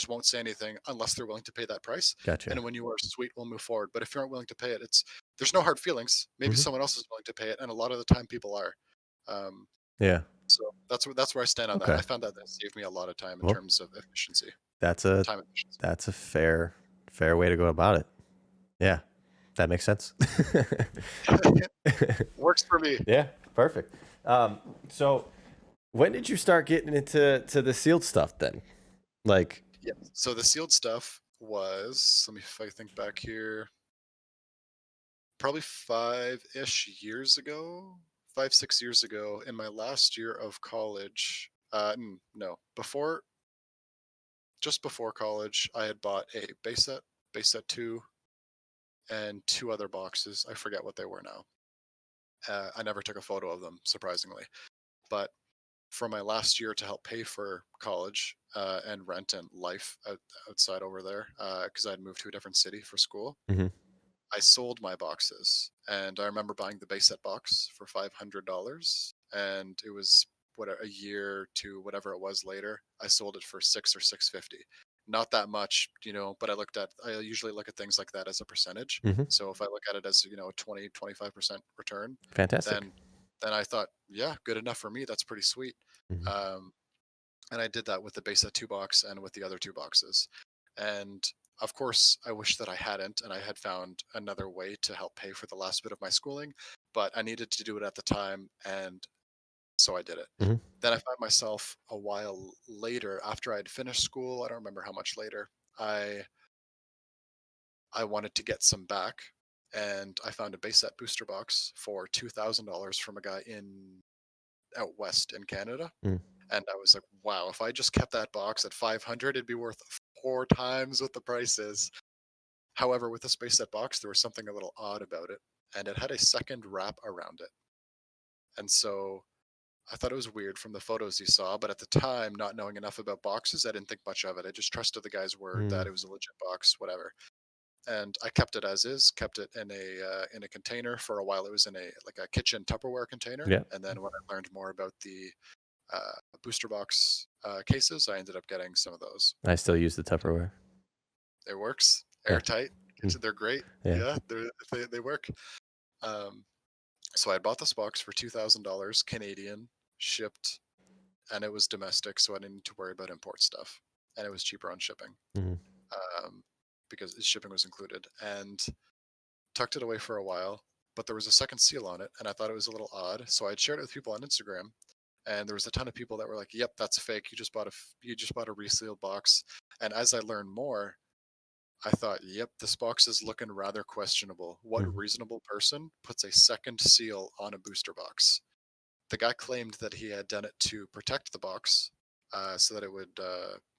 won't say anything unless they're willing to pay that price. Gotcha. And when you are sweet, we'll move forward. But if you aren't willing to pay it, there's no hard feelings. Maybe Mm-hmm. someone else is willing to pay it, and a lot of the time people are. Um, Yeah. so that's where I stand on that. Okay. I found that saved me a lot of time in Well, terms of efficiency, that's a time efficiency. that's a fair way to go about it. Yeah, that makes sense. Works for me. Yeah, perfect. So when did you start getting into the sealed stuff then? Like, Yeah. So the sealed stuff was, let me if I think back here, probably 5-ish years ago, 5-6 years ago, in my last year of college. No, just before college, I had bought a base set 2, and 2 other boxes. I forget what they were now. I never took a photo of them, surprisingly. But for my last year to help pay for college and rent and life outside over there, because I'd moved to a different city for school, mhm, I sold my boxes. And I remember buying the base set box for $500, and it was what, a year to whatever it was later, I sold it for 6 or 650. Not that much, but I usually look at things like that as a percentage. mhm, So if I look at it as, a 20-25% return, fantastic. then then I thought, yeah, good enough for me. That's pretty sweet. Mhm, Um, and I did that with the base set 2 box and with the other 2 boxes. And of course, I wish that I hadn't, and I had found another way to help pay for the last bit of my schooling, but I needed to do it at the time, and so I did it. mhm, Then I found myself a while later, after I had finished school, I don't remember how much later, I I wanted to get some back, and I found a base set booster box for $2,000 from a guy in out west in Canada. mm, And I was like, wow, if I just kept that box at 500, it'd be worth 4 times what the price is. However, with the space set box, there was something a little odd about it, and it had a second wrap around it. And so I thought it was weird from the photos you saw, but at the time, not knowing enough about boxes, I didn't think much of it. I just trusted the guy's word that mm, it was a legit box, whatever. And I kept it as is, kept it in a container for a while. It was in a kitchen Tupperware container, yeah, and then when I learned more about the booster box cases, I ended up getting some of those. I still use the Tupperware. It works, Yeah, airtight. mm, They're great. yeah, Yeah, they work. Um, so I bought this box for $2,000 Canadian, shipped, and it was domestic, so I didn't need to worry about import stuff, and it was cheaper on shipping, mhm, um, because shipping was included. And tucked it away for a while, but there was a second seal on it, and I thought it was a little odd. So I'd shared it with people on Instagram, and there was a ton of people that were like, "Yep, that's fake. You just bought a resealed box." And as I learned more, I thought, "Yep, this box is looking rather questionable. What mhm, reasonable person puts a second seal on a booster box?" The guy claimed that he had done it to protect the box, so that it would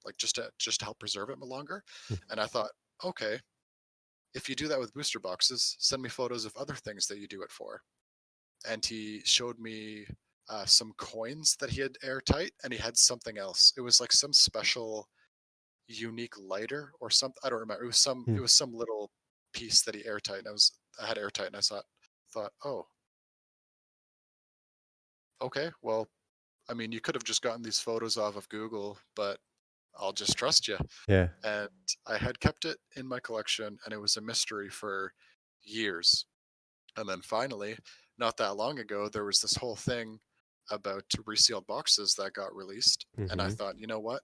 like just to help preserve it longer. mm, And I thought, okay, if you do that with booster boxes, send me photos of other things that you do it for. And he showed me some coins that he had airtight, and he had something else. It was like some special unique lighter or something. I don't remember. Hmm. It was some little piece that he airtight. And I had airtight, and I thought, oh, okay, well, I mean, you could have just gotten these photos off of Google, but I'll just trust you. Yeah. And I had kept it in my collection, and it was a mystery for years. And then finally, not that long ago, there was this whole thing about resealed boxes that got released. And I Mm-hmm. thought, you know what?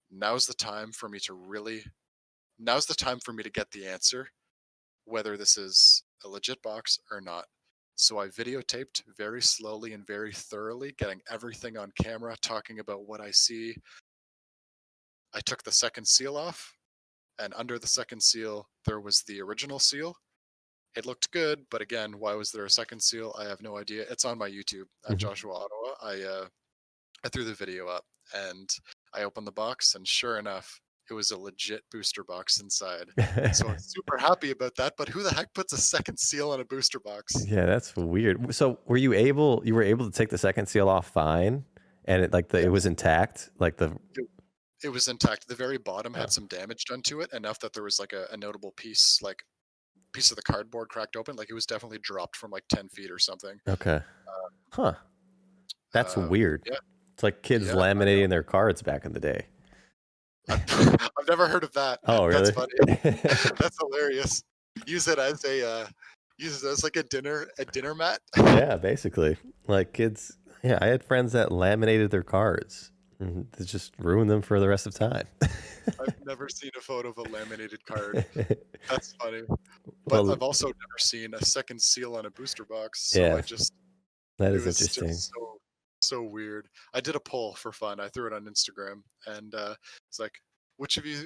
Now's the time for me to really, now's the time for me to get the answer, whether this is a legit box or not. So I videotaped very slowly and very thoroughly, getting everything on camera, talking about what I see. I took the second seal off, and under the second seal, there was the original seal. It looked good, but again, why was there a second seal? I have no idea. It's on my YouTube at Mm-hmm. JoshuaOttawa. I threw the video up, and I opened the box, and sure enough, it was a legit booster box inside. So I'm super happy about that. But who the heck puts a second seal on a booster box? Yeah, that's weird. So you were able to take the second seal off fine, and it Yeah, was intact, like the it, it was intact. The very bottom oh, had some damage done to it, enough that there was like a notable piece, like piece of the cardboard cracked open. Like it was definitely dropped from like 10 feet or something. okay. Huh. That's weird. Yeah, It's like kids yeah, I know. laminating their cards back in the day. I've never heard of that. Oh, That's really? funny. That's hilarious. Use it as like a dinner mat. Yeah, basically. Like kids, yeah, I had friends that laminated their cards and they just ruined them for the rest of time. I've never seen a photo of a laminated card. That's funny. But Well, I've also never seen a second seal on a booster box. So yeah, that it is was interesting. just so weird. I did a poll for fun. I threw it on Instagram, and it's like,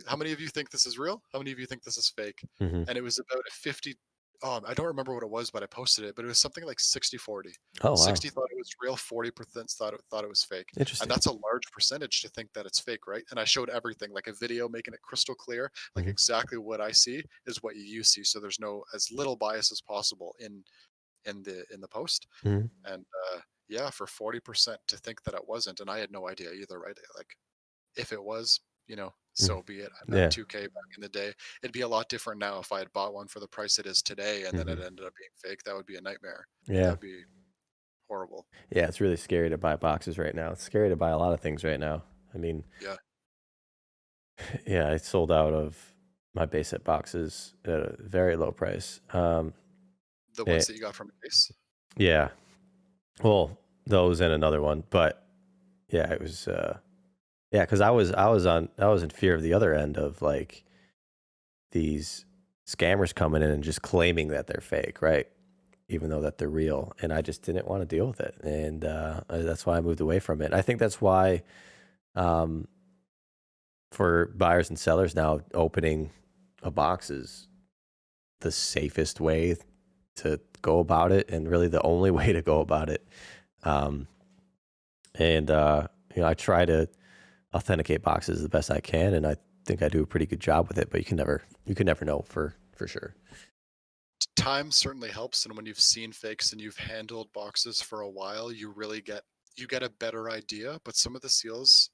how many of you think this is real? How many of you think this is fake? Hmm. And it was about a 50. I don't remember what it was, but I posted it. But it was something like 60-40. Oh, wow. 60 thought it was real, 40% thought it was fake. And Interesting. that's a large percentage to think that it's fake, right? And I showed everything, like a video making it crystal clear, like Hmm. exactly what I see is what you see. So there's no as little bias as possible in the post. Hmm. And yeah, for 40% to think that it wasn't, and I had no idea either, right? Like if it was, Hmm. so be it. I bet Yeah. 2K back in the day. It'd be a lot different now if I had bought one for the price it is today, and then Hmm. it ended up being fake. That would be a nightmare. That Yeah. would be horrible. Yeah. It's really scary to buy boxes right now. It's scary to buy a lot of things right now. I mean, Yeah, yeah, I sold out of my base set boxes at a very low price. the ones It, that you got from Ace. yeah. Well, those and another one, but yeah, it was, yeah, because I was in fear of the other end of like these scammers coming in and just claiming that they're fake, right? Even though that they're real, and I just didn't want to deal with it, and that's why I moved away from it. I think that's why, um, for buyers and sellers now, opening a box is the safest way to go about it, and really the only way to go about it. Um, and I try to authenticate boxes the best I can, and I think I do a pretty good job with it. But you can never know for sure. Time certainly helps, and when you've seen fakes and you've handled boxes for a while, you get a better idea. But some of the seals,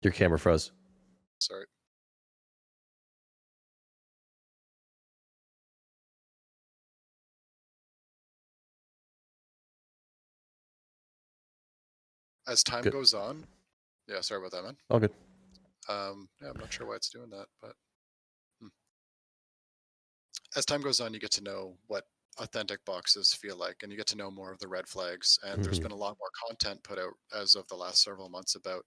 Your camera froze. sorry, as time Good. goes on. Yeah, sorry about that, man. All good. Yeah, I'm not sure why it's doing that, but hmm. As time goes on, you get to know what authentic boxes feel like, and you get to know more of the red flags. And there's Hmm. been a lot more content put out as of the last several months about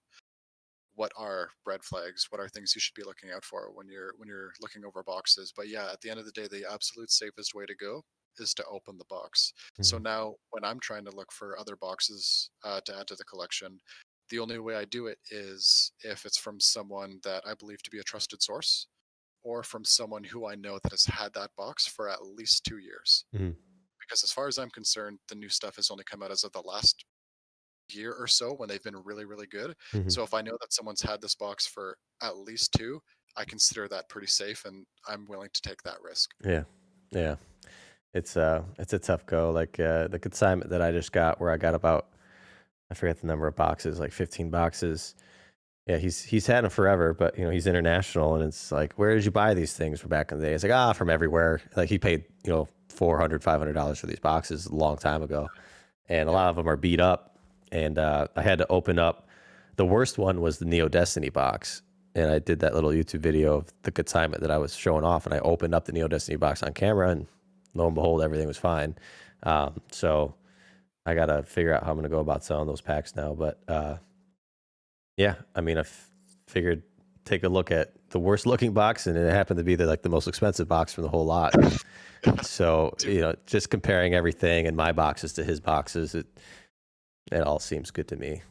what are red flags, what are things you should be looking out for when you're looking over boxes. But yeah, at the end of the day, the absolute safest way to go is to open the box. So Hmm. now, when I'm trying to look for other boxes to add to the collection, the only way I do it is if it's from someone that I believe to be a trusted source, or from someone who I know that has had that box for at least 2 years. Hmm. Because as far as I'm concerned, the new stuff has only come out as of the last year or so when they've been really, really good. Hmm. So if I know that someone's had this box for at least two, I consider that pretty safe, and I'm willing to take that risk. Yeah, yeah. It's a tough go. Like the consignment that I just got, where I got about I forget the number of boxes, like 15 boxes. Yeah, he's had them forever, but he's international, and it's like, where did you buy these things from back in the day? It's like, from everywhere. Like he paid $400-$500 for these boxes a long time ago, and a Yeah. lot of them are beat up. And I had to open up. The worst one was the Neo Destiny box, and I did that little YouTube video of the consignment that I was showing off, and I opened up the Neo Destiny box on camera, and lo and behold, everything was fine. So I gotta figure out how I'm gonna go about selling those packs now, but. Yeah, I mean, figured take a look at the worst looking box, and it happened to be the most expensive box from the whole lot. So just comparing everything and my boxes to his boxes, it all seems good to me.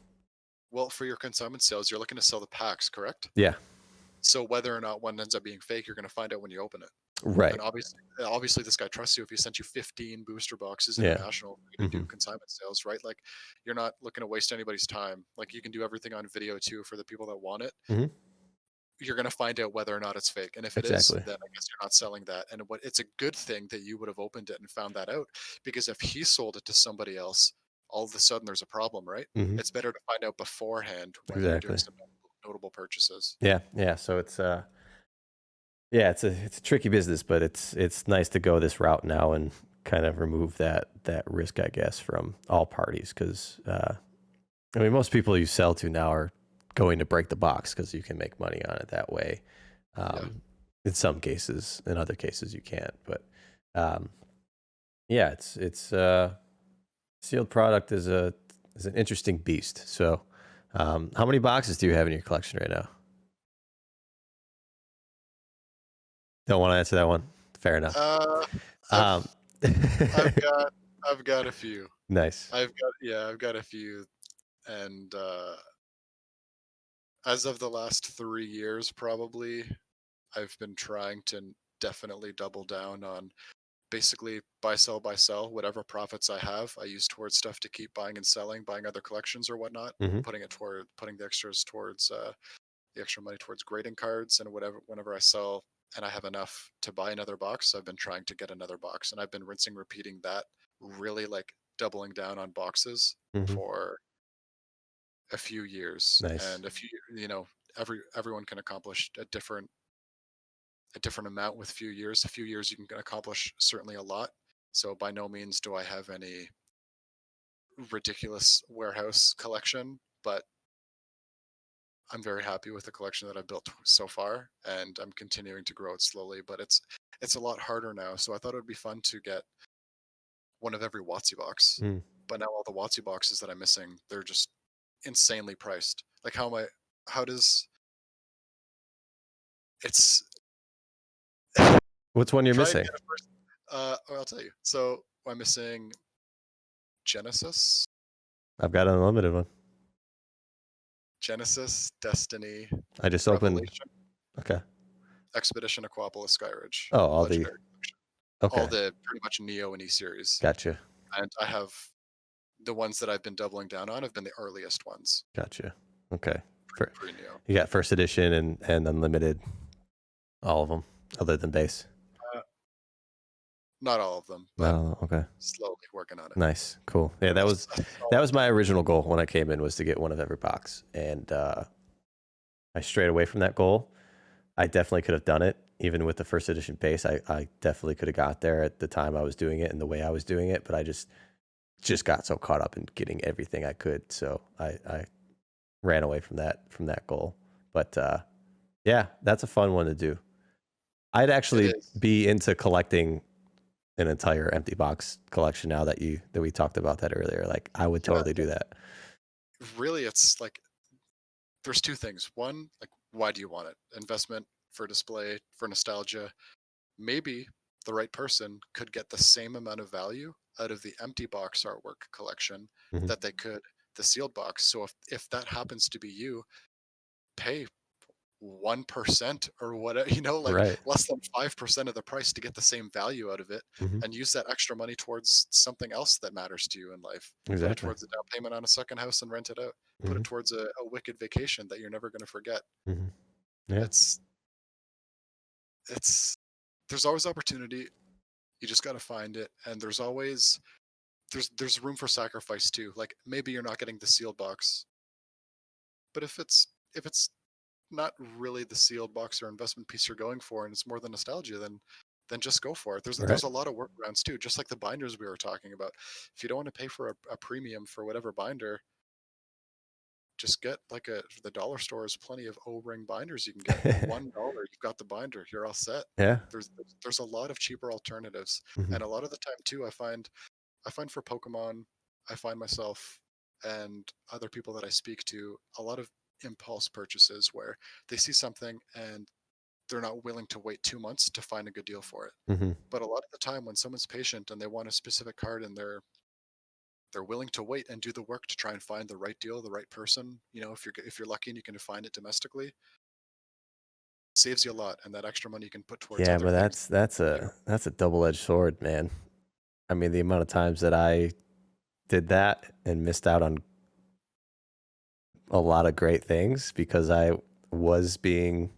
Well, for your consignment sales, you're looking to sell the packs, correct? Yeah, So whether or not one ends up being fake, you're going to find out when you open it. right. And obviously, this guy trusts you. If he sent you 15 booster boxes Yeah. international, you're going to do consignment sales, right? Like, you're not looking to waste anybody's time. Like, you can do everything on video too for the people that want it. Mhm. You're going to find out whether or not it's fake. And if it Exactly. is, then I guess you're not selling that. And it's a good thing that you would have opened it and found that out, because if he sold it to somebody else, all of a sudden there's a problem, right? Mhm. It's better to find out beforehand when you're doing Exactly. some notable purchases. Yeah. So it's it's a tricky business, but it's nice to go this route now and kind of remove that risk, I guess, from all parties, because I mean, most people you sell to now are going to break the box because you can make money on it that way. In some cases, in other cases you can't. But it's sealed product is an interesting beast. So, how many boxes do you have in your collection right now? Don't want to answer that one. Fair enough. I've got a few. Nice. I've got a few, and as of the last 3 years, probably, I've been trying to definitely double down on basically buy, sell, buy, sell. Whatever profits I have, I use towards stuff to keep buying and selling, buying other collections or whatnot, putting the extras towards the extra money towards grading cards, and whenever I sell and I have enough to buy another box, I've been trying to get another box, and I've been repeating that, really like doubling down on boxes for a few years. Nice. And everyone can accomplish a different amount with few years. A few years you can accomplish certainly a lot. So by no means do I have any ridiculous warehouse collection, but I'm very happy with the collection that I've built so far, and I'm continuing to grow it slowly. But it's a lot harder now. So I thought it would be fun to get one of every WotC box. But now all the WotC boxes that I'm missing, they're just insanely priced. Like how does it's What's one you're missing? I'll tell you. So I'm missing Genesis. I've got an unlimited one. Genesis, Destiny. I just opened. Revelation, Okay. Expedition, Aquapolis, Skyridge. Oh, all okay. All the pretty much Neo and E series. Gotcha. And I have the ones that I've been doubling down on have been the earliest ones. Gotcha. Okay. Pre-Neo. You got first edition and unlimited, all of them, other than base. Not all of them, but okay. Slowly working on it. Nice, cool. Yeah, that was my original goal when I came in, was to get one of every box, and I strayed away from that goal. I definitely could have done it, even with the first edition base. I definitely could have got there at the time I was doing it and the way I was doing it, but I just got so caught up in getting everything I could, so I ran away from that goal. But yeah, that's a fun one to do. I'd actually be into collecting an entire empty box collection now that we talked about that earlier. Like, I would totally do that. Really, it's like there's two things. One, like, why do you want it? Investment, for display, for nostalgia. Maybe the right person could get the same amount of value out of the empty box artwork collection that they could the sealed box. So if that happens to be you, pay 1% or whatever, less than 5% of the price to get the same value out of it, and use that extra money towards something else that matters to you in life. Exactly. Put it towards a down payment on a second house and rent it out. Put it towards a wicked vacation that you're never going to forget. Yeah. There's always opportunity. You just got to find it. And there's always there's room for sacrifice too. Like maybe you're not getting the sealed box, but if it's not really the sealed box or investment piece you're going for, and it's more the nostalgia, then just go for it. There's Right. a lot of workarounds too, just like the binders we were talking about. If you don't want to pay for a premium for whatever binder, just get like the dollar store has plenty of O-ring binders you can get. $1, you've got the binder, you're all set. Yeah. There's a lot of cheaper alternatives, Hmm. and a lot of the time too, I find for Pokemon, I find myself and other people that I speak to a lot of impulse purchases where they see something and they're not willing to wait 2 months to find a good deal for it. Hmm. But a lot of the time, when someone's patient and they want a specific card and they're willing to wait and do the work to try and find the right deal, the right person, if you're lucky and you can find it domestically, saves you a lot, and that extra money you can put towards Yeah, other but things. that's You know, a double-edged sword, man. I mean, the amount of times that I did that and missed out on a lot of great things because I was being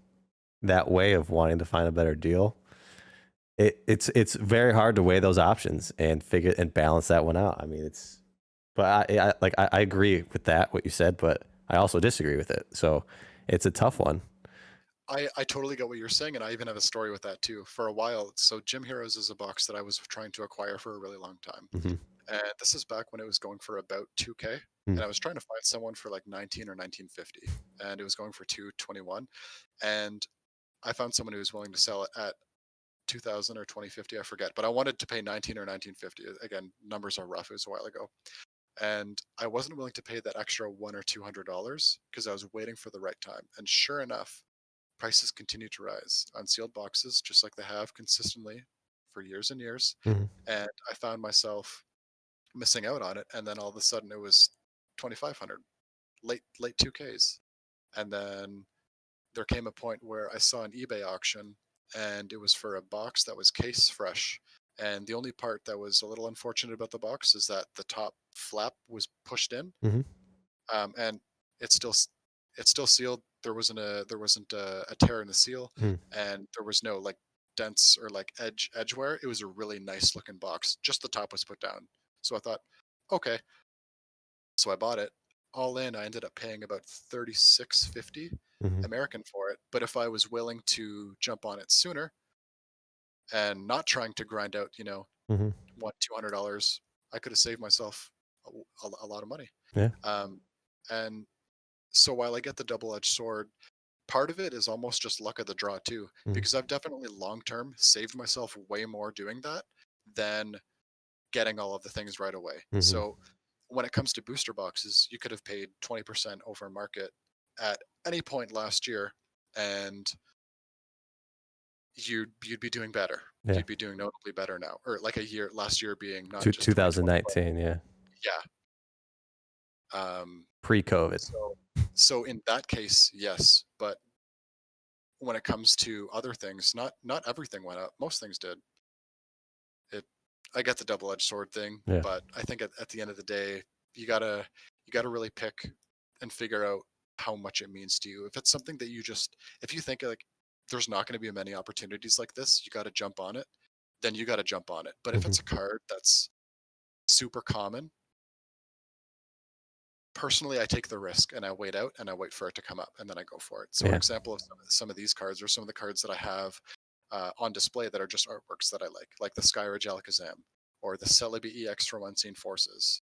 that way of wanting to find a better deal. It's very hard to weigh those options and figure and balance that one out. I mean, but I agree with that what you said, but I also disagree with it. So it's a tough one. I totally get what you're saying, and I even have a story with that too. For a while, so Gym Heroes is a box that I was trying to acquire for a really long time. Hmm. And this is back when it was going for about 2K. Mm. And I was trying to find someone for like 19 or 1950. And it was going for 221. And I found someone who was willing to sell it at 2000 or 2050, I forget. But I wanted to pay 19 or 1950. Again, numbers are rough. It was a while ago. And I wasn't willing to pay that extra $100 or $200 because I was waiting for the right time. And sure enough, prices continue to rise on sealed boxes, just like they have consistently for years and years. Hmm. And I found myself missing out on it, and then all of a sudden it was 2500, late 2Ks. And then there came a point where I saw an eBay auction, and it was for a box that was case fresh, and the only part that was a little unfortunate about the box is that the top flap was pushed in, Hmm. and it's still it's still sealed. There wasn't a tear in the seal, Mm. and there was no like dents or like edge wear. It was a really nice looking box, just the top was put down. So I thought, okay, so I bought it. All in, I ended up paying about 36.50 Hmm. American for it. But if I was willing to jump on it sooner and not trying to grind out, Hmm. $200, I could have saved myself a lot of money. Yeah. Um, and so while I get the double-edged sword, part of it is almost just luck of the draw too, Hmm. because I've definitely long term saved myself way more doing that than getting all of the things right away. Hmm. So when it comes to booster boxes, you could have paid 20% over market at any point last year, and you'd be doing better. Yeah. You'd be doing notably better now, or like last year being not just 2020, but 2019. Yeah. yeah. Um, Pre-COVID. so in that case, yes, but when it comes to other things, not everything went up. Most things did. It I get the double-edged sword thing, Yeah. but I think at the end of the day, you gotta really pick and figure out how much it means to you. If it's something that if you think like there's not going to be many opportunities like this, you got to jump on it. Then you got to jump on it. But if Hmm. it's a card that's super common, personally, I take the risk and I wait out and I wait for it to come up and then I go for it. So an Yeah. example of some of these cards are some of the cards that I have on display that are just artworks that I like the Skyridge Alakazam or the Celebi EX from Unseen Forces.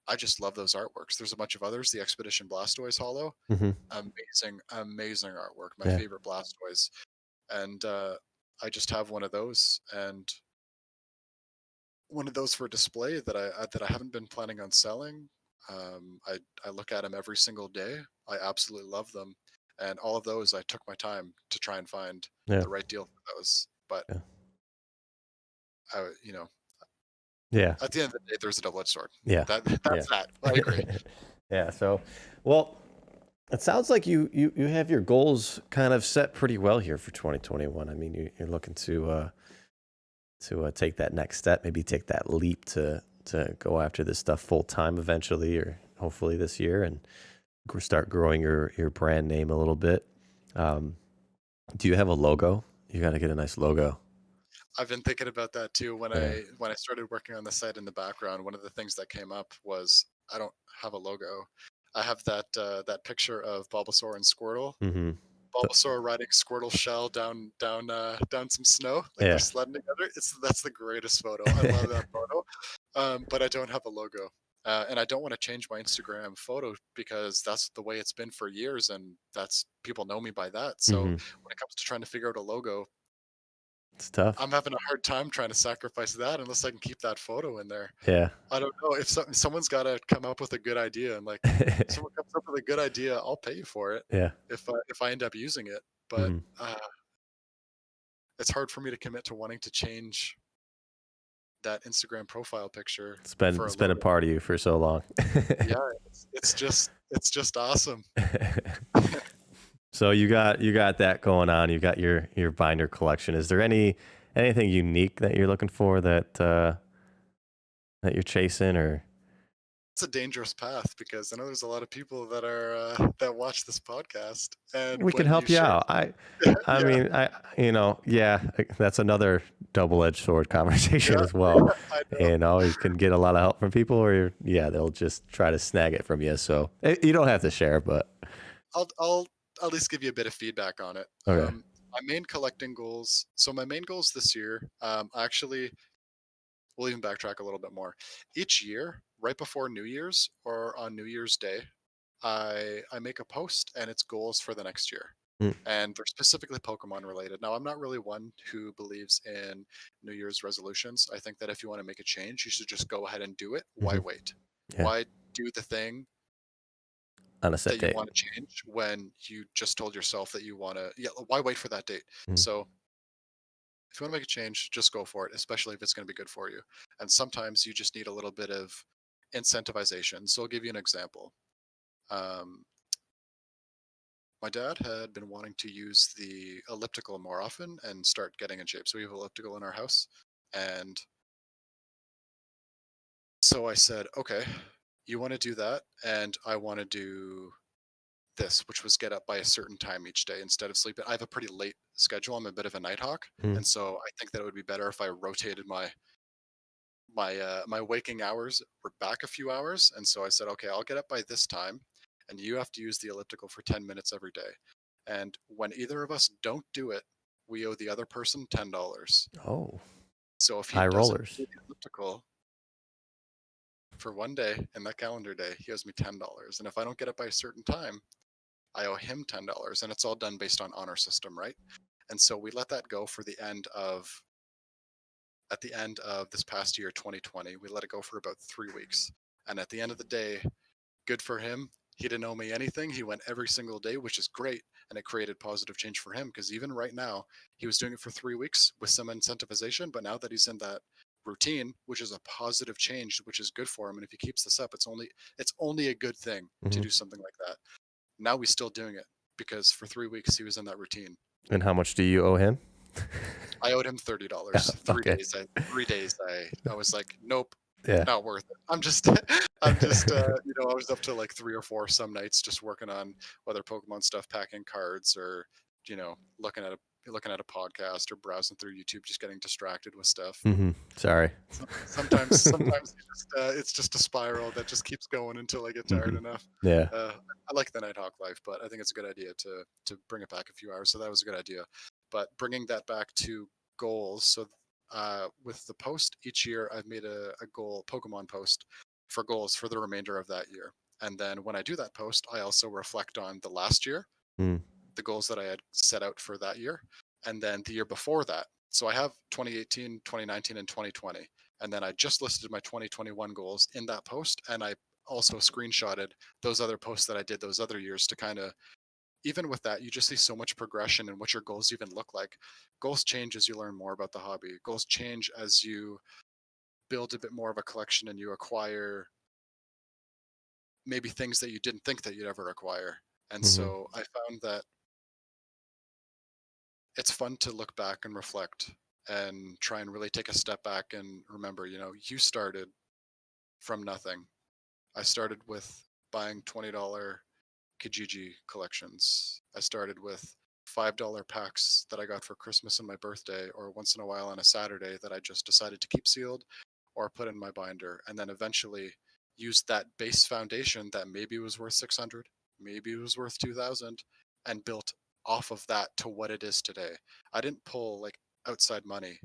I just love those artworks. There's a bunch of others. The Expedition Blastoise Hollow, Hmm. amazing artwork. My Yeah. favorite Blastoise, and I just have one of those and one of those for display that I haven't been planning on selling. I look at them every single day. I absolutely love them, and all of those I took my time to try and find Yeah. the right deal for those. But Yeah. I, Yeah. at the end of the day, there's a double-edged sword. Yeah. That's that. I agree. Yeah. So, well, it sounds like you have your goals kind of set pretty well here for 2021. I mean, you're looking to take that next step, maybe take that leap to go after this stuff full time eventually, or hopefully this year, and start growing your brand name a little bit. Do you have a logo? You got to get a nice logo. I've been thinking about that too. When Yeah. I started working on the site in the background, one of the things that came up was I don't have a logo. I have that picture of Bulbasaur and Squirtle. Mm-hmm. Bulbasaur riding Squirtle's shell down some snow, like they're Yeah. sledding together. That's the greatest photo. I love that photo. But I don't have a logo, and I don't want to change my Instagram photo because that's the way it's been for years, and that's people know me by that. So Mm-hmm. when it comes to trying to figure out a logo, It's tough. I'm having a hard time trying to sacrifice that unless I can keep that photo in there. Yeah. I don't know if someone's got to come up with a good idea, and like someone comes up with a good idea, I'll pay you for it Yeah. if I end up using it. But Mm-hmm. it's hard for me to commit to wanting to change that Instagram profile picture for a It's been a logo. part of you for so long. Yeah, it's just awesome. So you got that going on. You got your binder collection. Is there anything unique that you're looking for that you're chasing, or It's a dangerous path because I know there's a lot of people that are that watch this podcast, and we can when you help you share, out? I yeah, mean, yeah, that's another double-edged sword conversation yeah, as well. I know. And always can get a lot of help from people, or yeah, they'll just try to snag it from you. So you don't have to share, but I'll at least give you a bit of feedback on it. okay. My main collecting goals. So my main goals this year, actually, we'll even backtrack a little bit more. Each year, right before New Year's or on New Year's Day, I make a post and it's goals for the next year. Mm, And they're specifically Pokemon related. Now, I'm not really one who believes in New Year's resolutions. I think that if you want to make a change, you should just go ahead and do it. Why mhm. wait? Yeah, Why do the thing on a set that you date. want to change when you just told yourself that you want to? Yeah, why wait for that date? Mm, So if you want to make a change, just go for it, especially if it's going to be good for you. And sometimes you just need a little bit of incentivization. So I'll give you an example. Um, my dad had been wanting to use the elliptical more often and start getting in shape. So we have elliptical in our house. And so I said, okay, you want to do that. And I want to do this, which was get up by a certain time each day instead of sleeping. I have a pretty late schedule. I'm a bit of a night hawk. mm, And so I think that it would be better if I rotated my waking hours were back a few hours. And so I said, okay, I'll get up by this time and you have to use the elliptical for 10 minutes every day. And when either of us don't do it, we owe the other person $10. oh, So if he high doesn't rollers. do the elliptical for one day in that calendar day, he owes me $10. And if I don't get it by a certain time, I owe him $10. And it's all done based on honor system, right? And so we let that go for the end of at the end of this past year, 2020. We let it go for about 3 weeks. And at the end of the day, good for him. He didn't owe me anything. He went every single day, which is great. And it created positive change for him because even right now, he was doing it for 3 weeks with some incentivization. But now that he's in that routine, which is a positive change, which is good for him. And if he keeps this up, it's only a good thing to Hmm. do something like that. Now he's still doing it because for 3 weeks he was in that routine. And how much do you owe him? I owed him $30. Three Okay. days. 3 days. I was like, nope, Yeah. not worth it. I'm just, I'm just, I was up to like 3 or 4 some nights just working on whether Pokemon stuff, packing cards, or looking at a podcast or browsing through YouTube, just getting distracted with stuff. Sorry. Sometimes it's just a spiral that just keeps going until I get tired Hmm. enough. Yeah. I like the Nighthawk life, but I think it's a good idea to bring it back a few hours. So that was a good idea. But bringing that back to goals. So with the post each year, I've made a goal Pokemon post for goals for the remainder of that year. And then when I do that post, I also reflect on the last year, Mm, the goals that I had set out for that year, and then the year before that. So I have 2018, 2019, and 2020. And then I just listed my 2021 goals in that post. And I also screenshotted those other posts that I did those other years to kind of, even with that, you just see so much progression in what your goals even look like. Goals change as you learn more about the hobby. Goals change as you build a bit more of a collection and you acquire maybe things that you didn't think that you'd ever acquire. And hmm. so I found that it's fun to look back and reflect and try and really take a step back and remember, you started from nothing. I started with buying $20 Kijiji collections. I started with $5 packs that I got for Christmas and my birthday, or once in a while on a Saturday that I just decided to keep sealed or put in my binder, and then eventually used that base foundation that maybe was worth 600, maybe it was worth 2000, and built off of that to what it is today. I didn't pull like outside money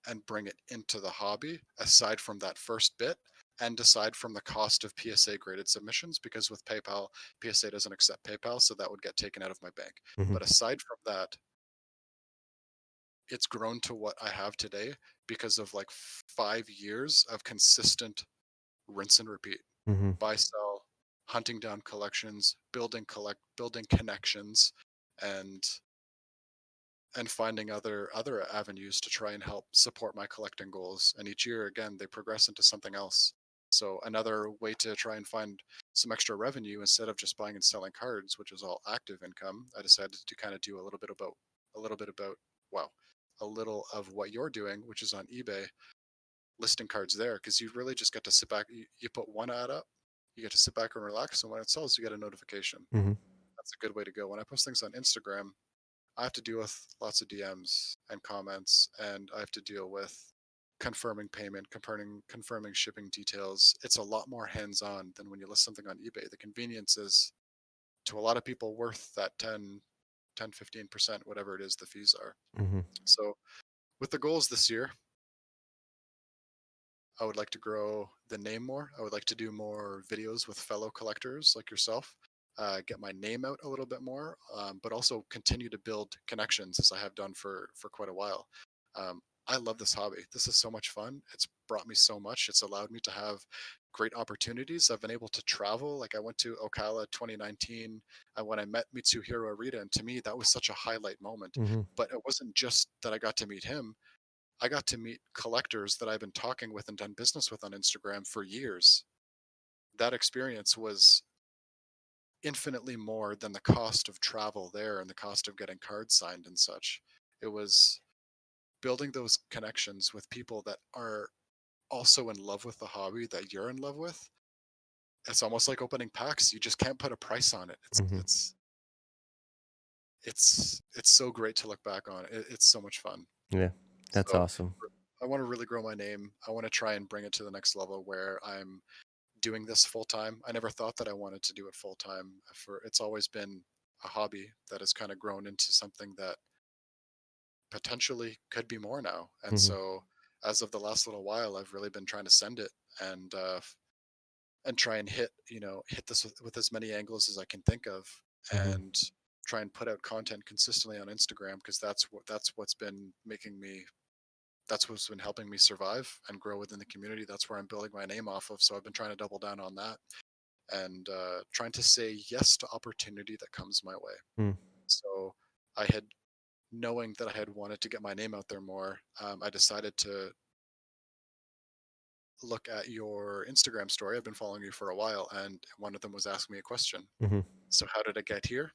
and bring it into the hobby aside from that first bit and aside from the cost of PSA graded submissions, because with PayPal, PSA doesn't accept PayPal, so that would get taken out of my bank. Mm-hmm. But aside from that, it's grown to what I have today because of like 5 years of consistent rinse and repeat, Mm-hmm. buy, sell, hunting down collections, building connections, and finding other avenues to try and help support my collecting goals. And each year, again, they progress into something else. So another way to try and find some extra revenue instead of just buying and selling cards, which is all active income, I decided to kind of do a little bit about wow, a little of what you're doing, which is on eBay, listing cards there, because you really just get to sit back. You put one ad up, you get to sit back and relax, and when it sells, you get a notification. Mm-hmm. That's a good way to go. When I post things on Instagram, I have to deal with lots of DMs and comments, and I have to deal with confirming payment, confirming shipping details. It's a lot more hands-on than when you list something on eBay. The convenience is to a lot of people worth that 15%, whatever it is the fees are. Mm-hmm. So with the goals this year, I would like to grow the name more. I would like to do more videos with fellow collectors like yourself, get my name out a little bit more, but also continue to build connections as I have done for quite a while. I love this hobby. This is so much fun. It's brought me so much. It's allowed me to have great opportunities. I've been able to travel. Like I went to Ocala 2019 when I met Mitsuhiro Arita, and to me that was such a highlight moment. Mm-hmm. But it wasn't just that I got to meet him. I got to meet collectors that I've been talking with and done business with on Instagram for years. That experience was infinitely more than the cost of travel there and the cost of getting cards signed and such. It was building those connections with people that are also in love with the hobby that you're in love with. It's almost like opening packs. You just can't put a price on it. Mm-hmm. It's so great to look back on. It's so much fun. Yeah, that's So awesome. I want to really grow my name. I want to try and bring it to the next level where I'm doing this full time. I never thought that I wanted to do it full time. For it's always been a hobby that has kind of grown into something that potentially could be more now. And Mm-hmm. so as of the last little while, I've really been trying to send it and try and hit this with as many angles as I can think of, Mm-hmm. and try and put out content consistently on Instagram, because that's what's been making me that's what's been helping me survive and grow within the community. That's where I'm building my name off of. So I've been trying to double down on that, and trying to say yes to opportunity that comes my way. Mm. So I had, knowing that I had wanted to get my name out there more, I decided to look at your Instagram story. I've been following you for a while, and one of them was asking me a question. Mm-hmm. So how did I get here?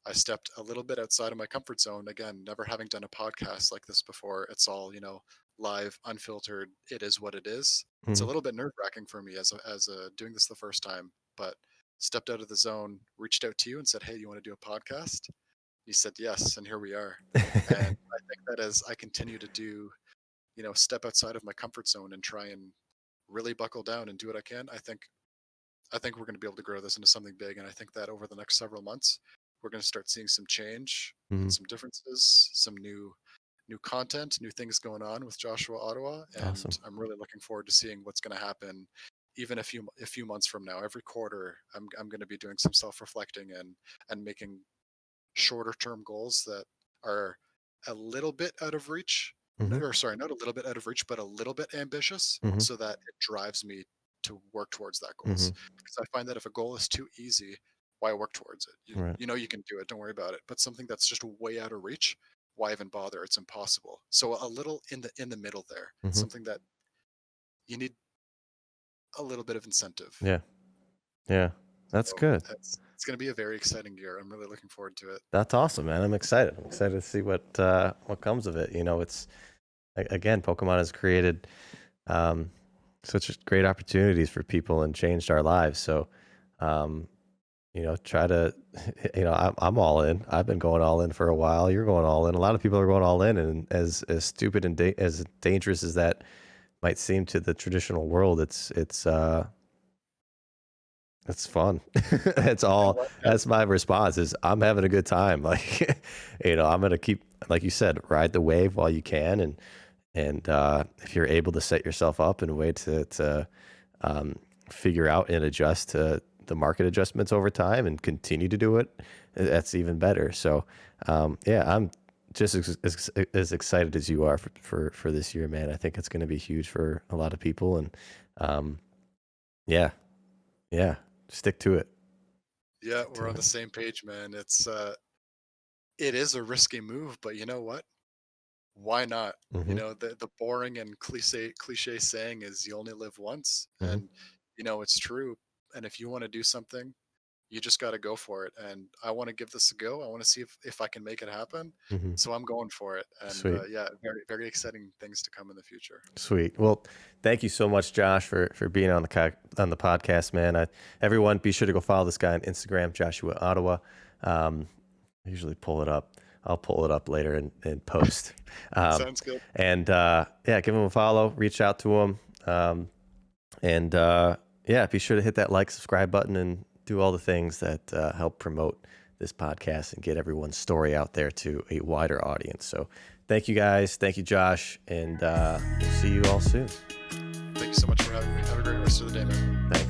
I stepped a little bit outside of my comfort zone. Again, never having done a podcast like this before. It's all, live, unfiltered. It is what it is. It's a Mm-hmm. little bit nerve wracking for me as doing this the first time, but stepped out of the zone, reached out to you and said, "Hey, you want to do a podcast?" You said yes, and here we are. And I think that as I continue to do, step outside of my comfort zone and try and really buckle down and do what I can, I think we're going to be able to grow this into something big. And I think that over the next several months, we're going to start seeing some change Mm-hmm. and some differences, some new content, new things going on with JoshuaOttawa, and Awesome. I'm really looking forward to seeing what's going to happen. Even a few months from now, every quarter, I'm going to be doing some self-reflecting and making shorter term goals that are a little bit out of reach. Mm-hmm. Or sorry, not a little bit out of reach, but a little bit ambitious, Mm-hmm. so that it drives me to work towards that Mm-hmm. goals. Because I find that if a goal is too easy, why work towards it? You, Right. you know you can do it, don't worry about it. But something that's just way out of reach, why even bother? It's impossible. So a little in the middle there. It's Mm-hmm. something that you need a little bit of incentive. Yeah. Yeah. That's So good. it's going to be a very exciting year. I'm really looking forward to it. That's awesome, man. I'm excited. I'm excited to see what comes of it. It's again, Pokemon has created um, such great opportunities for people and changed our lives. So try to, I'm all in. I've been going all in for a while. You're going all in. A lot of people are going all in, and as stupid and as dangerous as that might seem to the traditional world, it's fun. That's And all. what? That's my response is I'm having a good time. Like, I'm going to keep, like you said, ride the wave while you can. And if you're able to set yourself up in a way to figure out and adjust to the market adjustments over time and continue to do it, that's even better. So, yeah, I'm just as excited as you are for this year, man. I think it's going to be huge for a lot of people. And, yeah, yeah, stick to it. Yeah, Stick we're to on it. the same page, man. It is a risky move, but you know what? Why not? Mm-hmm. The boring and cliche saying is you only live once, Mm-hmm. and it's true. And if you want to do something, you just got to go for it. And I want to give this a go. I want to see if I can make it happen. Mm-hmm. So I'm going for it. And Sweet. yeah, very very exciting things to come in the future. Sweet. Well, thank you so much, Josh, for being on the podcast, man. Everyone, be sure to go follow this guy on Instagram, JoshuaOttawa. I usually pull it up. I'll pull it up later and post. Um, Sounds good. and yeah, give him a follow. Reach out to him. And yeah, be sure to hit that like, subscribe button, and do all the things that help promote this podcast and get everyone's story out there to a wider audience. So thank you guys. Thank you, Josh. And we'll see you all soon. Thank you so much for having me. Have a great rest of the day, man. Thanks.